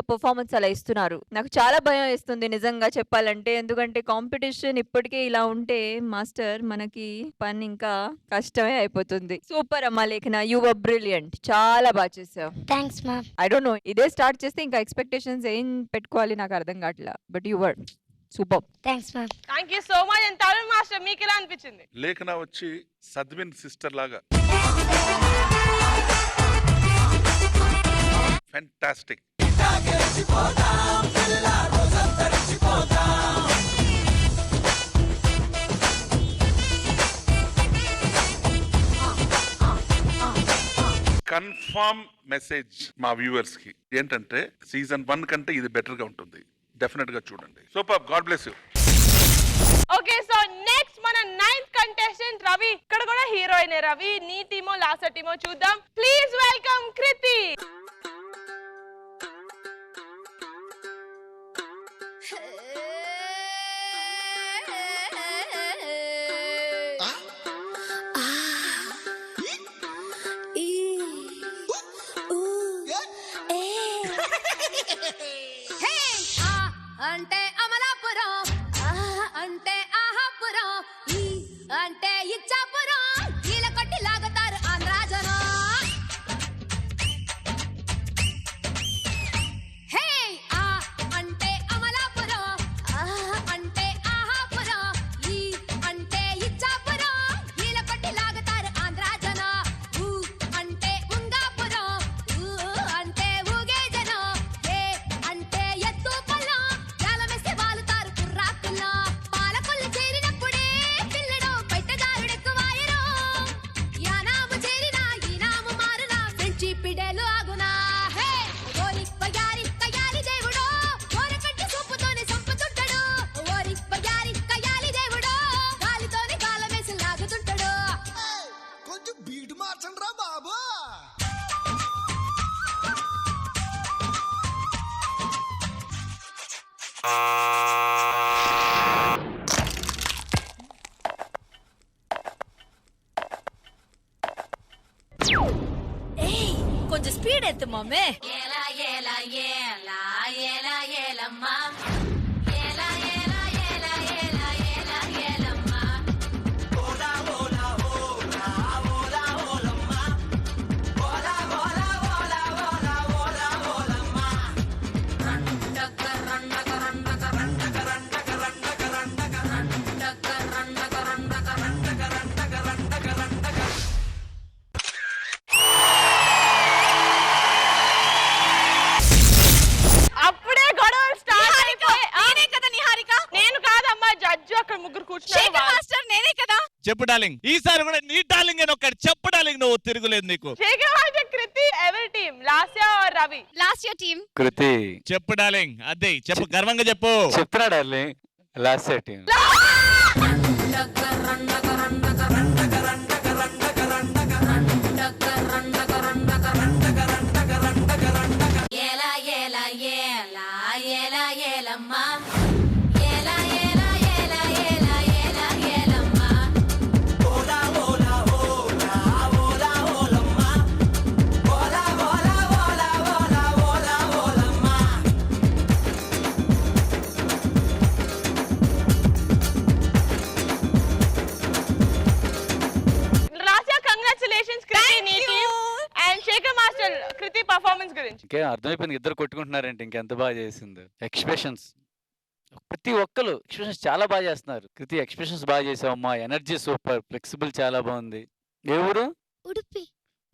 పర్ఫార్మెన్స్ అలా ఇస్తున్నారు. నాకు చాలా భయం వేస్తుంది నిజంగా చెప్పాలంటే. ఎందుకంటే కాంపిటీషన్ ఇప్పటికే ఇలా ఉంటే మాస్టర్ మనకి పని ఇంకా కష్టమే అయిపోతుంది. సూపర్ అమ్మా లేఖన, యు వర్ బ్రిలియంట్. చాలా బాగా చేసావు. Thanks ma'am. I don't know, ఇదే స్టార్ట్ చేస్తే ఇంకా ఎక్స్పెక్టేషన్స్ ఏం పెట్టుకోవాలి నాకు అర్థం కావట్లా. But you were super. Thanks ma'am. Thank you so much. And Tarun master మీకు ఎలా అనిపించింది? లేఖన వచ్చి సద్విన్ సిస్టర్ లాగా ఫ్యాంటాస్టిక్. కన్ఫర్మ్ మెసేజ్ మా వ్యూవర్స్ కి ఏంటంటే సీజన్ 1 కంటే ఇది బెటర్ గా ఉంటుంది. డెఫినెట్ గా చూడండి. Super. God bless you. Okay, so next మన 9th కంటెస్టెంట్ రవి. ఇక్కడ కూడా హీరోయిన్ రవి. నీ టీమో లాసా టీమో చూద్దాం. ప్లీజ్ వెల్కమ్ కృతి. అంటే అమలాపురం, అంటే ఆహాపురం, ఈ అంటే ఇచ్చాపురం, ఈల కొట్టి లాగుతారు ఆంధ్రాజనం. హే ఆ అంటే అమలాపురం, అంటే ఆహాపురం, ఈ అంటే ఇచ్చాపురం, ఈల కొట్టి లాగుతారు ఆంధ్రాజనం. ఊ అంటే ఉంగాపురం, ఊ అంటే ఊగే జనం, ఏ అంటే ఎత్తు పొలం, జాలమేసి వాలుతారు కుర్రాకుల్లో. పాలకొల్లు చేరినప్పుడే పిల్లడు బయటదారుడెక్కువాయరు. యానాము చేరినా ఈనాము మారునా ఫ్రెండ్షిప్ పిడేలు ఆగునా. హే ఓరి పయారి కయాలి దేవుడో, ఓరకంటి సూపుతోనే సంపుతుంటాడు. ఓరి పయారి కయాలి దేవుడో, గాలితోనే గాలమేసి లాగుతుంటాడు. కొంచెం బీటు మార్చండి రా బాబు. ఏయ్ కొంచెం స్పీడ్ ఎత్తు మమ్మే. ఏలా ఏలా ఏలా ఏలా ఏలమ్మా, ఏలా ఏలా ఏలా ఏలా ఏలా ఏలమ్మా. ఓలా ఓలా ఓలా ఓలా ఓలమ్మా, ఓలా ఓలా ఓలా ఓలా ఓలా ఓలమ్మా. రండక రండక రండక రండక రండక రండక రండక రండక రండక రండక రండక రండక రండక రండక. అప్పుడే గొడవలు స్టార్ట్ అయిపోయి. నేనే కదా నిహారిక. నేను కాదమ్మా, జడ్జి అక్కడ ముగ్గురు కూర్చున్నారు. మాస్టర్ నేనే కదా. చెప్పు డార్లింగ్. ఈసారి కూడా నీ డార్లింగ్ అని ఒక్కటి చెప్పు డార్లింగ్. నువ్వు తిరుగులేదు నీకు. శేఖర్ మాస్టర్, కృతి, ఎవరి team? Lasya or Ravi? Last year team. Kriti చెప్పు డార్లింగ్. అదే చెప్పు, గర్వంగా చెప్పు. చెప్తున్నా డార్లింగ్. Last team. ఏలా ఏలా ఏలా ఏలా ఏలమ్మా, ఏలా ఏలా ఏలా ఏలా ఏలా ఏలమ్మా. ఓలా ఓలా ఓలా ఓలా ఓలమ్మా, ఓలా ఓలా ఓలా ఓలా ఓలా ఓలమ్మా. రాజా, కంగ్రాచులేషన్స్ కృతి, నీ team. And Shekhar master, Kriti performance గురించి. ఇంకే అర్థమైపోయింది ఇద్దరు కొట్టుకుంటున్నారంటే ఇంకెంత బాగా చేసింది. ఎక్స్ప్రెషన్స్ ప్రతి ఒక్కరు ఎక్స్ప్రెషన్స్ చాలా బాగా చేస్తున్నారు. కృతి ఎక్స్ప్రెషన్స్ బాగా చేసావమ్మా. Energy super. ఫ్లెక్సిబుల్ చాలా బాగుంది. ఏ ఊరు? ఉడుపి.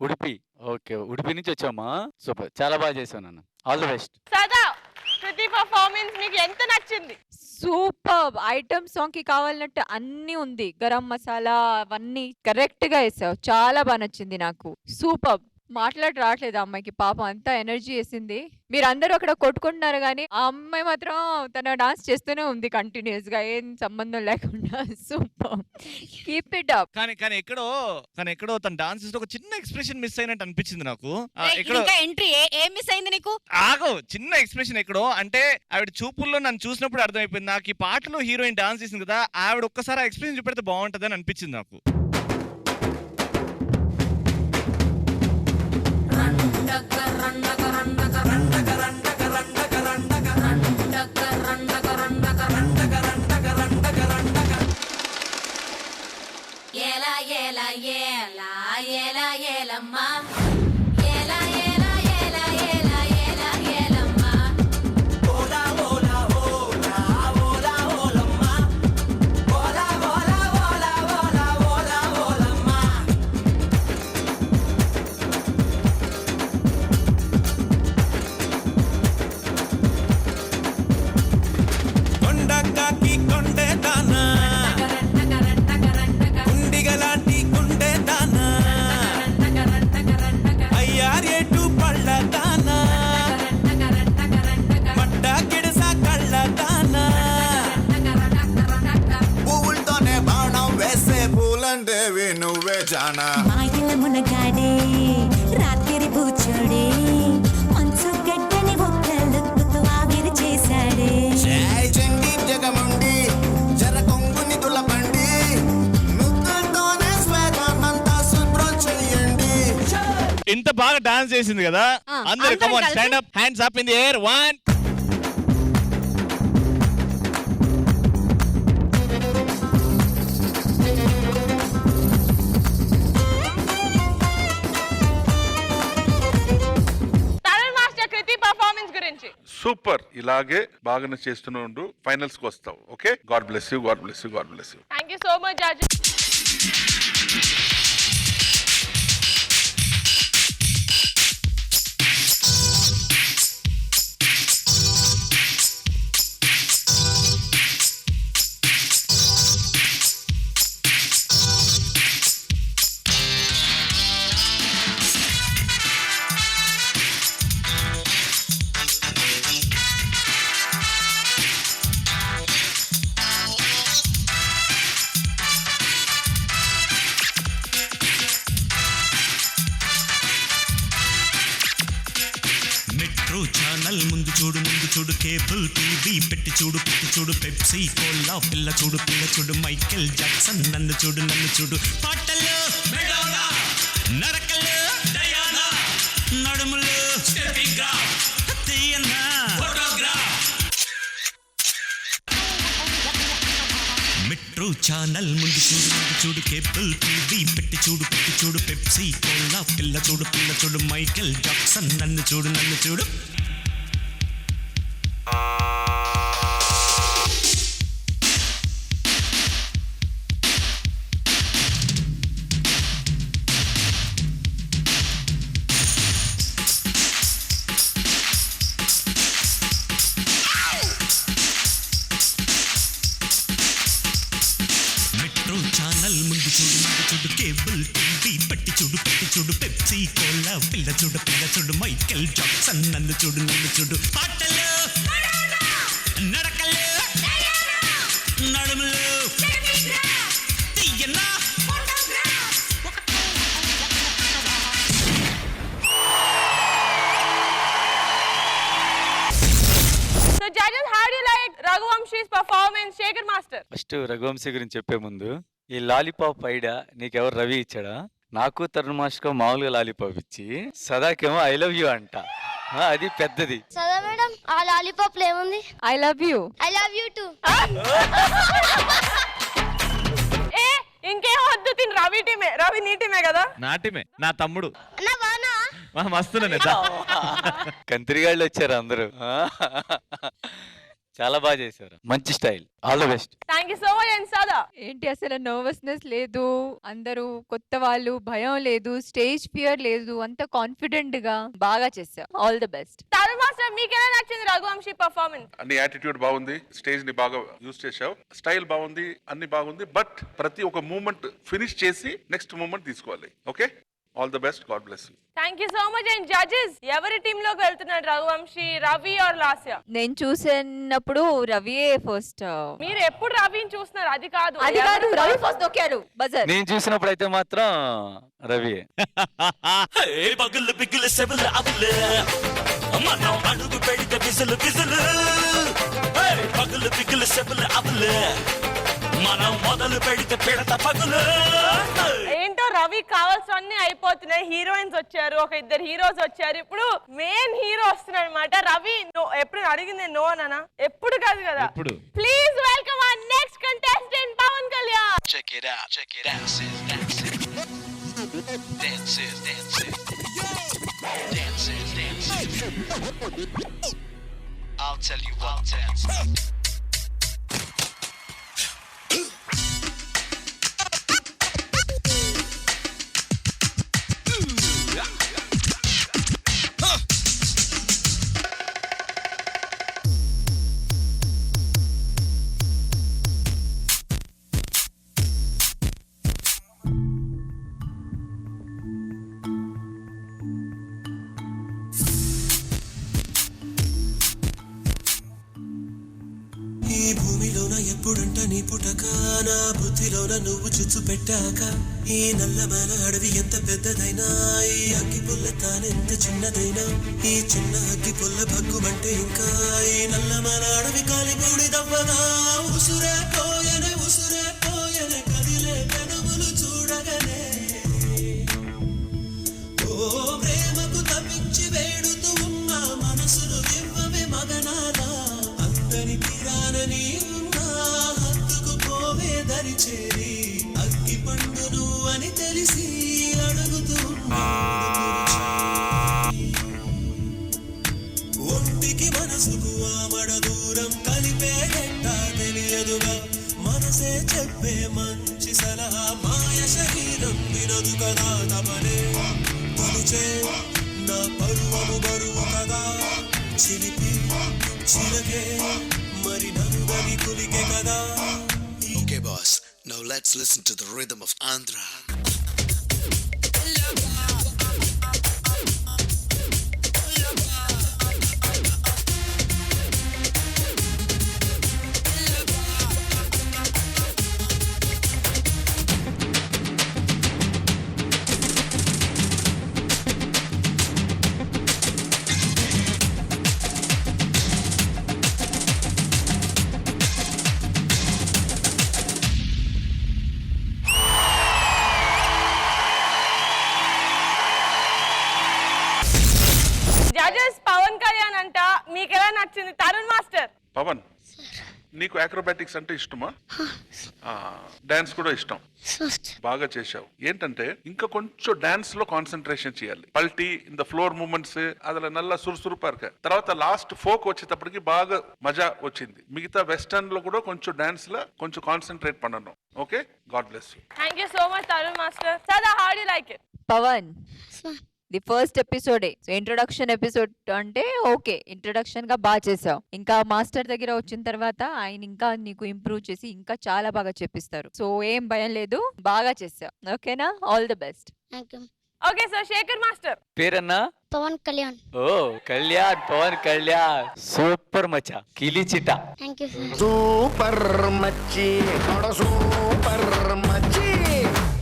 ఉడిపి. ఓకే, ఉడిపి నుంచి వచ్చామా. సూపర్, చాలా బాగా చేసావు నాన్న. All the best. సదా, కృతి పర్ఫార్మెన్స్ మీకు ఎంత నచ్చింది? సూపర్. ఐటమ్ సాంగ్ కి కావాలన్నట్టు అన్ని ఉంది. గరం మసాలా అవన్నీ కరెక్ట్ గా వేసావు. చాలా బాగా నచ్చింది నాకు. సూపర్. మాట్లాడి రావట్లేదు అమ్మాయికి, పాపం అంతా ఎనర్జీ వేసింది. మీరు అందరూ అక్కడ కొట్టుకుంటున్నారు కానీ ఆ అమ్మాయి మాత్రం తన డాన్స్ చేస్తూనే ఉంది కంటిన్యూస్ గా, ఏం సంబంధం లేకుండా. Super, keep it up. కానీ ఎక్కడో తన డాన్స్ ఒక చిన్న ఎక్స్ప్రెషన్ మిస్ అయినట్టు అనిపించింది నాకు. ఎక్కడో ఎంట్రీ ఏం మిస్ అయింది నీకు? ఆగో, చిన్న ఎక్స్ప్రెషన్ ఎక్కడో. అంటే ఆవిడ చూపుల్లో నన్ను చూసినప్పుడు అర్థమైపోయింది నాకు, ఈ పాటలో హీరోయిన్ డాన్స్ చేసింది కదా, ఆవిడ ఒక్కసారి ఆ ఎక్స్ప్రెషన్ చూపెడితే బాగుంటది అని అనిపించింది నాకు. ఏలా ఏలా ఏలా ఏలా ఏలమ్మా, ఏలా ఏలా ఏలా ఏలా ఏలా ఏలమ్మా. ఓలా ఓలా ఓలా ఓలా చందేవి నువ్వే జానా మాయల మునగాడే రాత్రి కూర్చోడే మంచు గడ్డని ఒక్కలుతో ఆవిరి చేశాడే జై చండి జగముండి జర కొంగుని తులపండి ముక్కలతోనే స్వేగమంతా శుభ్రం చెయ్యండి. ఇంత బాగా డాన్స్ చేసింది కదా అందరూ come on stand up hands up in the air 1 talent master Kriti performance గురించి. సూపర్, ఇలాగే బాగానే చేస్తూనే ఉండు, ఫైనల్స్ కి వస్తావు. Okay, God bless you, God bless you, God bless you. Thank you so much judges. Metro channel ముందు చూడు cable TV పెట్టి చూడు పెప్సీ కోలా పిల్ల చూడు మైకేల్ జాక్సన్ నన్ను చూడు పాటలు నరకలు నడుములు తీయన్నా మెట్రో ఛానల్ ముందు చూడు కేబుల్ టీవీ పెట్టి చూడు పెప్సీ కోలా పిల్ల చూడు మైకేల్ జాక్సన్ నన్ను చూడు మెట్రో ఛానల్ ముందు చూడు కేబుల్ టీవీ పెట్టి చూడు పెప్సీ కోలా పిల్ల చూడు మైకేల్ జాక్సన్ నన్ను చూడు పాటలు నడకలు నడుములు తీయన్నా So judges, how do you like Raghuvanshis performance, Shekhar Master? First Raghuvanshi గురించి చెప్పే ముందు ఈ లాలీపాప్ ఐడియా నీకెవరు రవి ఇచ్చాడా? నాకు తరుణ్ మాస్టర్ మామూలుగా లాలీపాప్ ఇచ్చి సదాకేమో ఐ లవ్ యూ అంట. అది పెద్దది. సదా మేడం ఆ లాలీపాప్ ఏముంది? I love you. I love you too. ఏ ఇంకేం వద్దు, తిని రవి నీ టీమే కదా. నాటిమే నా తమ్ముడు నా బానా మస్తున్నానే కంత్రిగాళ్ళు వచ్చారు అందరూ. చాలా బాగా చేశారు, మంచి style. All the best. Thank you so much. And సదా ఏంటి అసలు నర్వస్నెస్ లేదు, అందరూ కొత్త వాళ్ళు, భయం లేదు, స్టేజ్ ఫియర్ లేదు, అంత కాన్ఫిడెంట్ గా బాగా చేశారు. All the best. Talent master మీకు ఎలా నచ్చింది రఘువంశీ పర్ఫార్మెన్స్? నీ యాటిట్యూడ్ బాగుంది, స్టేజ్ ని బాగా యూజ్ చేసావు, స్టైల్ బాగుంది, అన్ని బాగుంది. బట్ ప్రతి ఒక్క మూమెంట్ ఫినిష్ చేసి నెక్స్ట్ మూమెంట్ తీసుకోవాలి. Okay, all the best, God bless you. Thank you so much. And judges, ఎవరి టీమ్ లోకి వెళ్తున్నాడు, రఘువంశీ, రవి ఆర్ లాస్య? నేను చూసినప్పుడు రవియే ఫస్ట్. మీరు ఎప్పుడు రవిని చూస్తున్నారు? అది కాదు రవి ఫస్ట్ నొక్కారు బజర్. నేను చూసినప్పుడు అయితే మాత్రం రవి. పగులు బిగులు సెబులు అబులు మనం అడుగు పెడితే బిజులు పగులు బిగులు సెబులు అబులు మనం మొదలు పెడితే పెడత పగులు. ఏంటో రవి కావాల్సినవన్నీ అయిపోతున్నాయి. హీరోయిన్స్ వచ్చారు, ఒక ఇద్దరు హీరోస్ వచ్చారు, ఇప్పుడు మెయిన్ హీరో వస్తున్నాడు అనమాట. రవి ఎప్పుడు అడిగింది నో అనా? ఎప్పుడు కాదు కదా. Please welcome our next contestant Pawan Kalyan. Check it out, dancing. I'll tell you what dance. ఎప్పుడంట నీ పుటక నా బుద్ధిలోన నువ్వు చిచ్చు పెట్టాక ఈ నల్లమల అడవి ఎంత పెద్దదైనా ఈ అగ్గి పుల్ల తానెంత చిన్నదైనా ఈ చిన్న అగ్గి పుల్ల భగ్గుమంటే ఇంకా ఈ నల్లమల అడవి కాలి బూడిదవ్వగా ఉసురే పోయనే కదిలే పెదవులు చూడగనే ఓ ప్రేమకు తప్పించి వేడుతూ ఉన్న మనసులు ఇవ్వవే మగనాలా అంతని తీరానని ఉన్నా హత్తుకు పోవే దరి చేరి అగ్గి పండును అని తెలిసి అడుగుతూ ఒంటికి మనసుకు ఆమడ దూరం కలిపేదెట్ట తెలియదుగా మనసే చెప్పే మంచి సలహా మాయ శరీరం వినదు కదా తమనే తలుచే నా పరువము బరువు కదా చిలిపి చిలకే మరి నలుగని కులికే కదా. Okay, boss. Now let's listen to the rhythm of Andhra. Judges Pawan Kalyan అంట, మీకు ఎలా నచ్చింది? తరుణ్ మాస్టర్. పవన్, నీకు అక్రోబాటిక్స్ అంటే ఇష్టమా? డాన్స్ కూడా ఇష్టం, బాగా చేశావు. ఏంటంటే ఇంకా కొంచెం డాన్స్ లో కాన్సన్ట్రేషన్ చేయాలి. పల్టీ ఇన్ ద ఫ్లోర్ మూమెంట్స్ అదిలో నల్ల సురుసురు పార్క తర్వాత లాస్ట్ ఫోక్ వచ్చేటప్పటికి బాగా మజా వచ్చింది. మిగతా వెస్టర్న్ లో కూడా కొంచెం డాన్స్ లో కొంచెం కాన్సన్ట్రేట్ పడను. Okay, God bless you. Thank you so much Tarun master. Sada, how do you like it? Pavan, the first ఎపిసోడే, సో ఇంట్రొడక్షన్ ఎపిసోడ్ అంటే ఓకే, ఇంట్రొడక్షన్ గా బాగా చేసావు. ఇంకా మాస్టర్ దగ్గర వచ్చిన తర్వాత ఆయన ఇంకా నీకు ఇంప్రూవ్ చేసి ఇంకా చాలా బాగా చెప్పిస్తారు. సో ఏం భయం లేదు, బాగా చేసావు. ఓకేనా? All the best. Okay, so Shekar master. పేరన్నా? పవన్ కళ్యాణ్. ఓ కళ్యాణ్, పవన్ కళ్యాణ్ సూపర్ మచ్చా, కిలిచిట. Thank you sir. సూపర్ మచ్చి సూపర్ మచ్చి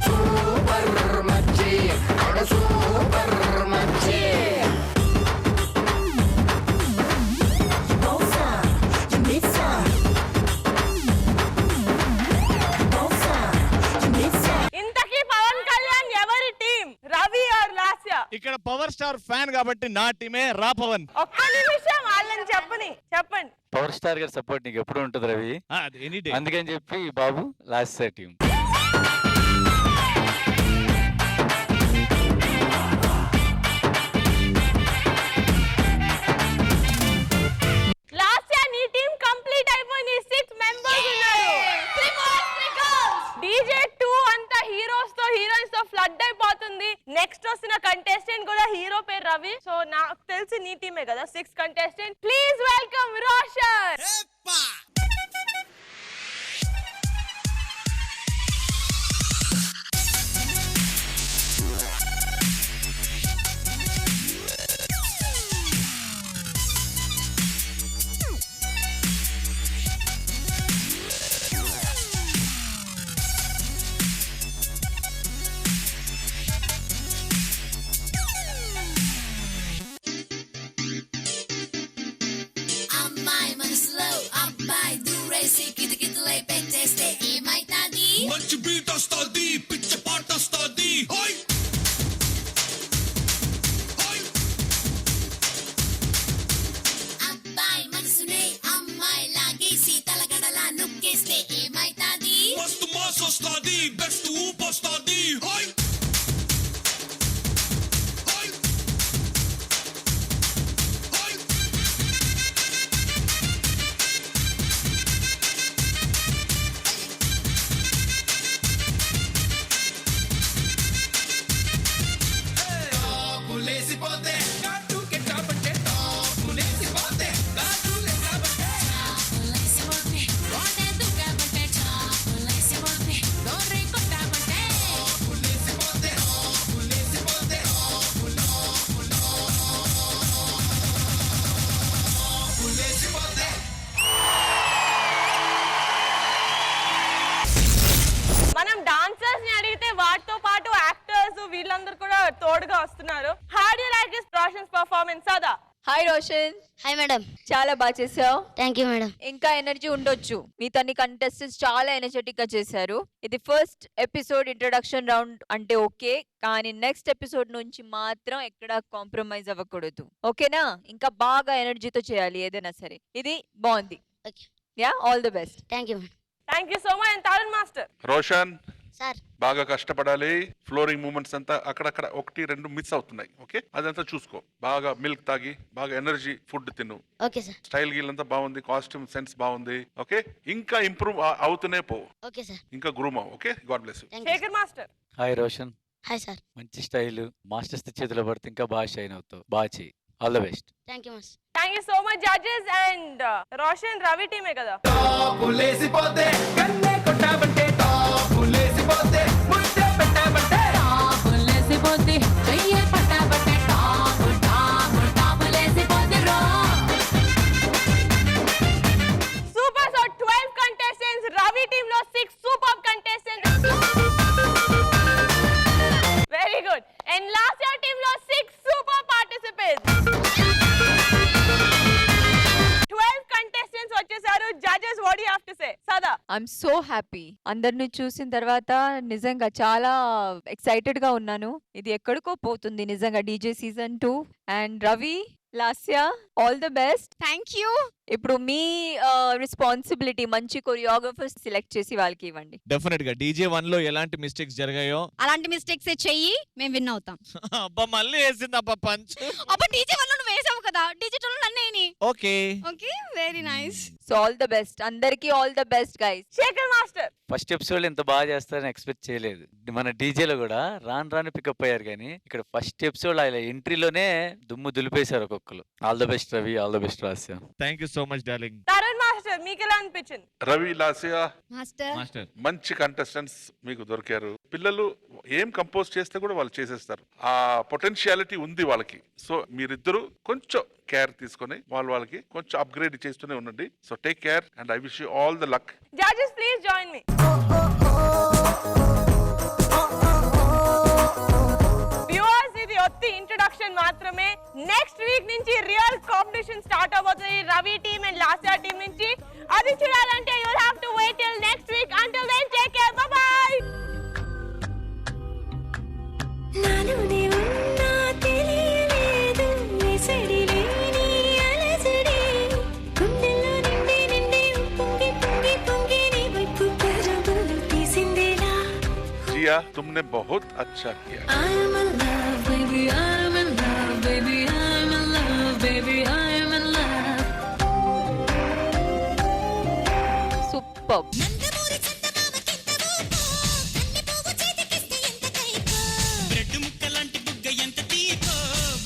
సూపర్ మచ్చి సూపర్ మచ్చి. ఇంతకీ పవన్ కళ్యాణ్ ఎవరి టీం, రవి ఆర్ లాస్య? ఇక్కడ పవర్ స్టార్ ఫ్యాన్ కాబట్టి నా టీమే రా పవన్. ఒక్క నిమిషం వాళ్ళని చెప్పండి. పవర్ స్టార్ గారి సపోర్ట్ నీకు ఎప్పుడు ఉంటుంది రవి, ఎనీ డే. అందుకని చెప్పి బాబు లాస్ట్ టీం. లాస్య, నీ టీం కంప్లీట్ అయిపోయింది. 6 మెంబర్స్ ఉన్నారు. డీజే 2 అంతా హీరోస్ తో హీరోయిన్స్ తో ఫ్లడ్ అయిపోతుంది. నెక్స్ట్ వస్తున్న కంటెస్టెంట్ కూడా హీరో పేరు రవి. సో నాకు తెలిసి నీ టీమే కదా 6 కంటెస్టెంట్. Please welcome Roshan. అమ్మాయి మనసులో అబ్బాయి దూరేసి కితకితలై పెట్టేస్తే ఏమైతాది? మంచి బీట్ వస్తుంది, పిచ్చ పాట వస్తుంది. అబ్బాయి మనసునే అమ్మాయి లాగేసి తలగడలా నొక్కేస్తే ఏమైతాది? మస్తు మాస్ వస్తుంది, బెస్ట్ ఊపు వస్తుంది. చాపులేసిపోతే, గోడె దుగ్గబట్టే చాపులేసిపోతే, గోర్రె కొట్టబట్టే అమ్మాయిలందరూ కూడా తోడుగా వస్తున్నారు. How do you like this Roshan's performance? Sada. Hi Roshan, hi madam. చాలా బాగా చేసావు. Thank you madam. ఇంకా ఎనర్జీ ఉండొచ్చు. మీతో కంటెస్టెంట్స్ చాలా ఎనర్జెటిక్ గా చేశారు. ఇది ఫస్ట్ ఎపిసోడ్ ఇంట్రొడక్షన్ రౌండ్ అంటే ఓకే, కానీ నెక్స్ట్ ఎపిసోడ్ నుంచి మాత్రం ఎక్కడ కాంప్రమైజ్ అవ్వకూడదు. ఓకేనా? ఇంకా బాగా ఎనర్జీతో చేయాలి ఏదైనా సరే. ఇది బాగుంది. Okay. Yeah, all the best. Thank you madam. Thank you so much. And Tarun master. Roshan sir. బాగా కష్టపడాలి. ఫ్లోరింగ్ మూమెంట్స్ అంతా అక్కడక్కడ 1-2 మిస్ అవుతున్నాయి. ఓకే, అదంతా చూసుకో. బాగా మిల్క్ తాగి, బాగా ఎనర్జీ ఫుడ్ తిను. Okay sir. స్టైల్ గీల్ అంతా బాగుంది, కాస్ట్యూమ్ సెన్స్ బాగుంది. ఓకే, ఇంకా ఇంప్రూవ్ అవుతూనే పో. Okay sir. ఇంకా గ్రూమ్ అవ్వు. Okay, God bless you. Shekar master. Hi Roshan, hi sir. మంచి స్టైల్. మాస్టర్స్ చేతిలో పడితే ఇంకా బాగా షైన్ అవుతావు. బాగా చేయి. All the best. Thank you much. Thank you so much judges. And Roshan Ravi టీమే కదా. టాపులేసిపోతే కన్నే కొట్టాబంటే టాపులేసిపోతే ముద్దే పెట్టాబంటే టాపులేసిపోతే చెయ్యే పట్టాబట్టే టాపు టాపు టాపులేసిపోతే రో. Super. So 12 contestants. Ravi team లో 6 super contestants. Very good. And last year team లో 6 సూపర్ పార్టిసిపెంట్స్. 12 కంటెస్టెంట్స్ వచ్చేసారు. Judges, what do you have to say? Sada. I'm so happy. అందరిని చూసిన తర్వాత నిజంగా చాలా ఎక్సైటెడ్ గా ఉన్నాను. ఇది ఎక్కడికో పోతుంది నిజంగా. DJ season 2. And Ravi, Lasya, all the best. Thank you. ఇప్పుడు మీ రెస్పాన్సిబిలిటీ మంచి కొరియోగ్రఫర్స్ సెలెక్ట్ చేసి వాళ్ళకి ఇవ్వండి. డెఫినెట్ గా DJ 1 లో ఎలాంటి మిస్టేక్స్ జరిగాయో అలాంటి మిస్టేక్స్ చెయ్యి, మేము విన్ అవుతాం. అబ్బా మళ్ళీ వేసింది అబ్బా పంచ్. అబ్బా DJ 1 లో నువ్వు వేసావు కదా, DJ 2 లో నన్నేని. Okay okay, very nice. So all the best అందరికి. All the best guys. Shekar master. First episode ఇంత బాగా చేస్తారని ఎక్స్పెక్ట్ చేయలేదు. మన డీజేలో కూడా రాను పికప్ అయ్యారు, కానీ ఇక్కడ ఫస్ట్ ఎపిసోడ్ ఆయన ఎంట్రీలోనే దుమ్ము దులిపేశారు ఒక్కొక్కరు. All the best Ravi, all the best Lasya. Thank you so much darling. Tarun master, మీకు ఎలా అనిపించింది? రవి, లాసియా మాస్టర్ మంచి కంటెస్టెంట్స్ మీకు దొరికారు. పిల్లలు ఏం కంపోజ్ చేస్తే కూడా వాళ్ళు చేసేస్తారు. ఆ పొటెన్షియాలిటీ ఉంది వాళ్ళకి. సో మీరిద్దరు కొంచెం కేర్ తీసుకొని వాళ్ళకి కొంచెం అప్గ్రేడ్ చేస్తూనే ఉండండి. So take care and I wish you all the luck. Judges, please join me. Viewers, ఇది ఒత్తి ఇంట్రొడక్షన్ మాత్రమే. నెక్స్ట్ వీక్ నుంచి రియల్ కాంపిటీషన్ స్టార్ట్ అవబోతుంది. Ravi team and Lasya team నుంచి. అది చూడాలంటే you will have to wait till next week. Until then take care. Bye bye. నాలోనే ఉన్నా తెలియలేదు ఎసడిలేని అలజడి గుండెల్లో నిండి పొంగి పొంగి పొంగి నీ వైపు పరుగులు తీసిందేలా. जिया, तुमने बहुत अच्छा किया. I'm in love, baby, I'm in love, baby, I'm in love, baby, I'm in love. Super. Nandamuri చందమామకెంత ఊపో, కన్నె పువ్వు చేతికిస్తే ఎంత కైపో, బ్రెడ్ ముక్కలాంటి బుగ్గ ఎంత తీపో,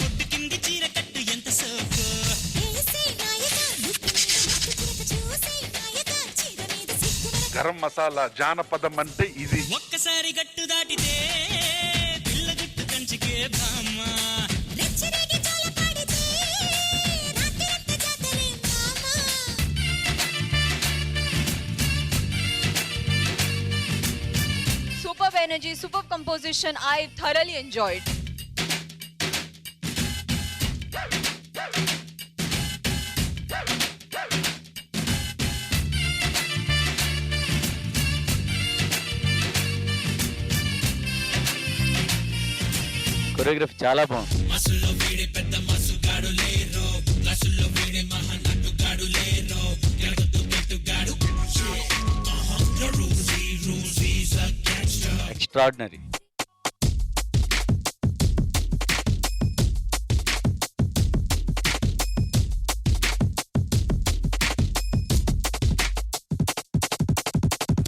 బొట్టు కింది చీర కట్టు ఎంత సోపో, ఏసే నాయక ముక్కు చిరక చూసే నాయక చీర మీద సిగ్గుమర గరం మసాలా జానపదం అంటే ఇది. ఒక్కసారి గట్టు దాటితే పిల్ల గుట్టు కంచికే బామ్మ, రెచ్చరేగి జోల పాడితే రాత్రి అంత జాతలే మామ. Superb energy, superb composition. I thoroughly enjoyed. Choreography చాలా బాగుంది. మసుల్లో వీడే పెద్ద మసుగాడు లేరో, లసుల్లో వీడే మహానటుగాడు లేరో, గెలుగుతూ గెట్టుగాడు. Rosie's a gangster. Extraordinary.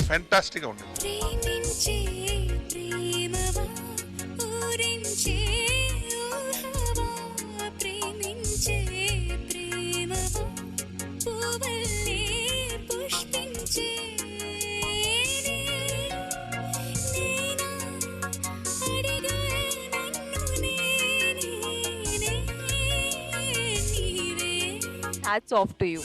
Fantastic గా ఉంది. ప్రేమించే ప్రేమవా, ఊరించే ఊహవా, ప్రేమించే ప్రేమవా, పువ్వులే పుష్పించే నేనా, అడిగా నన్ను నేనే నీవే. Hats off to you.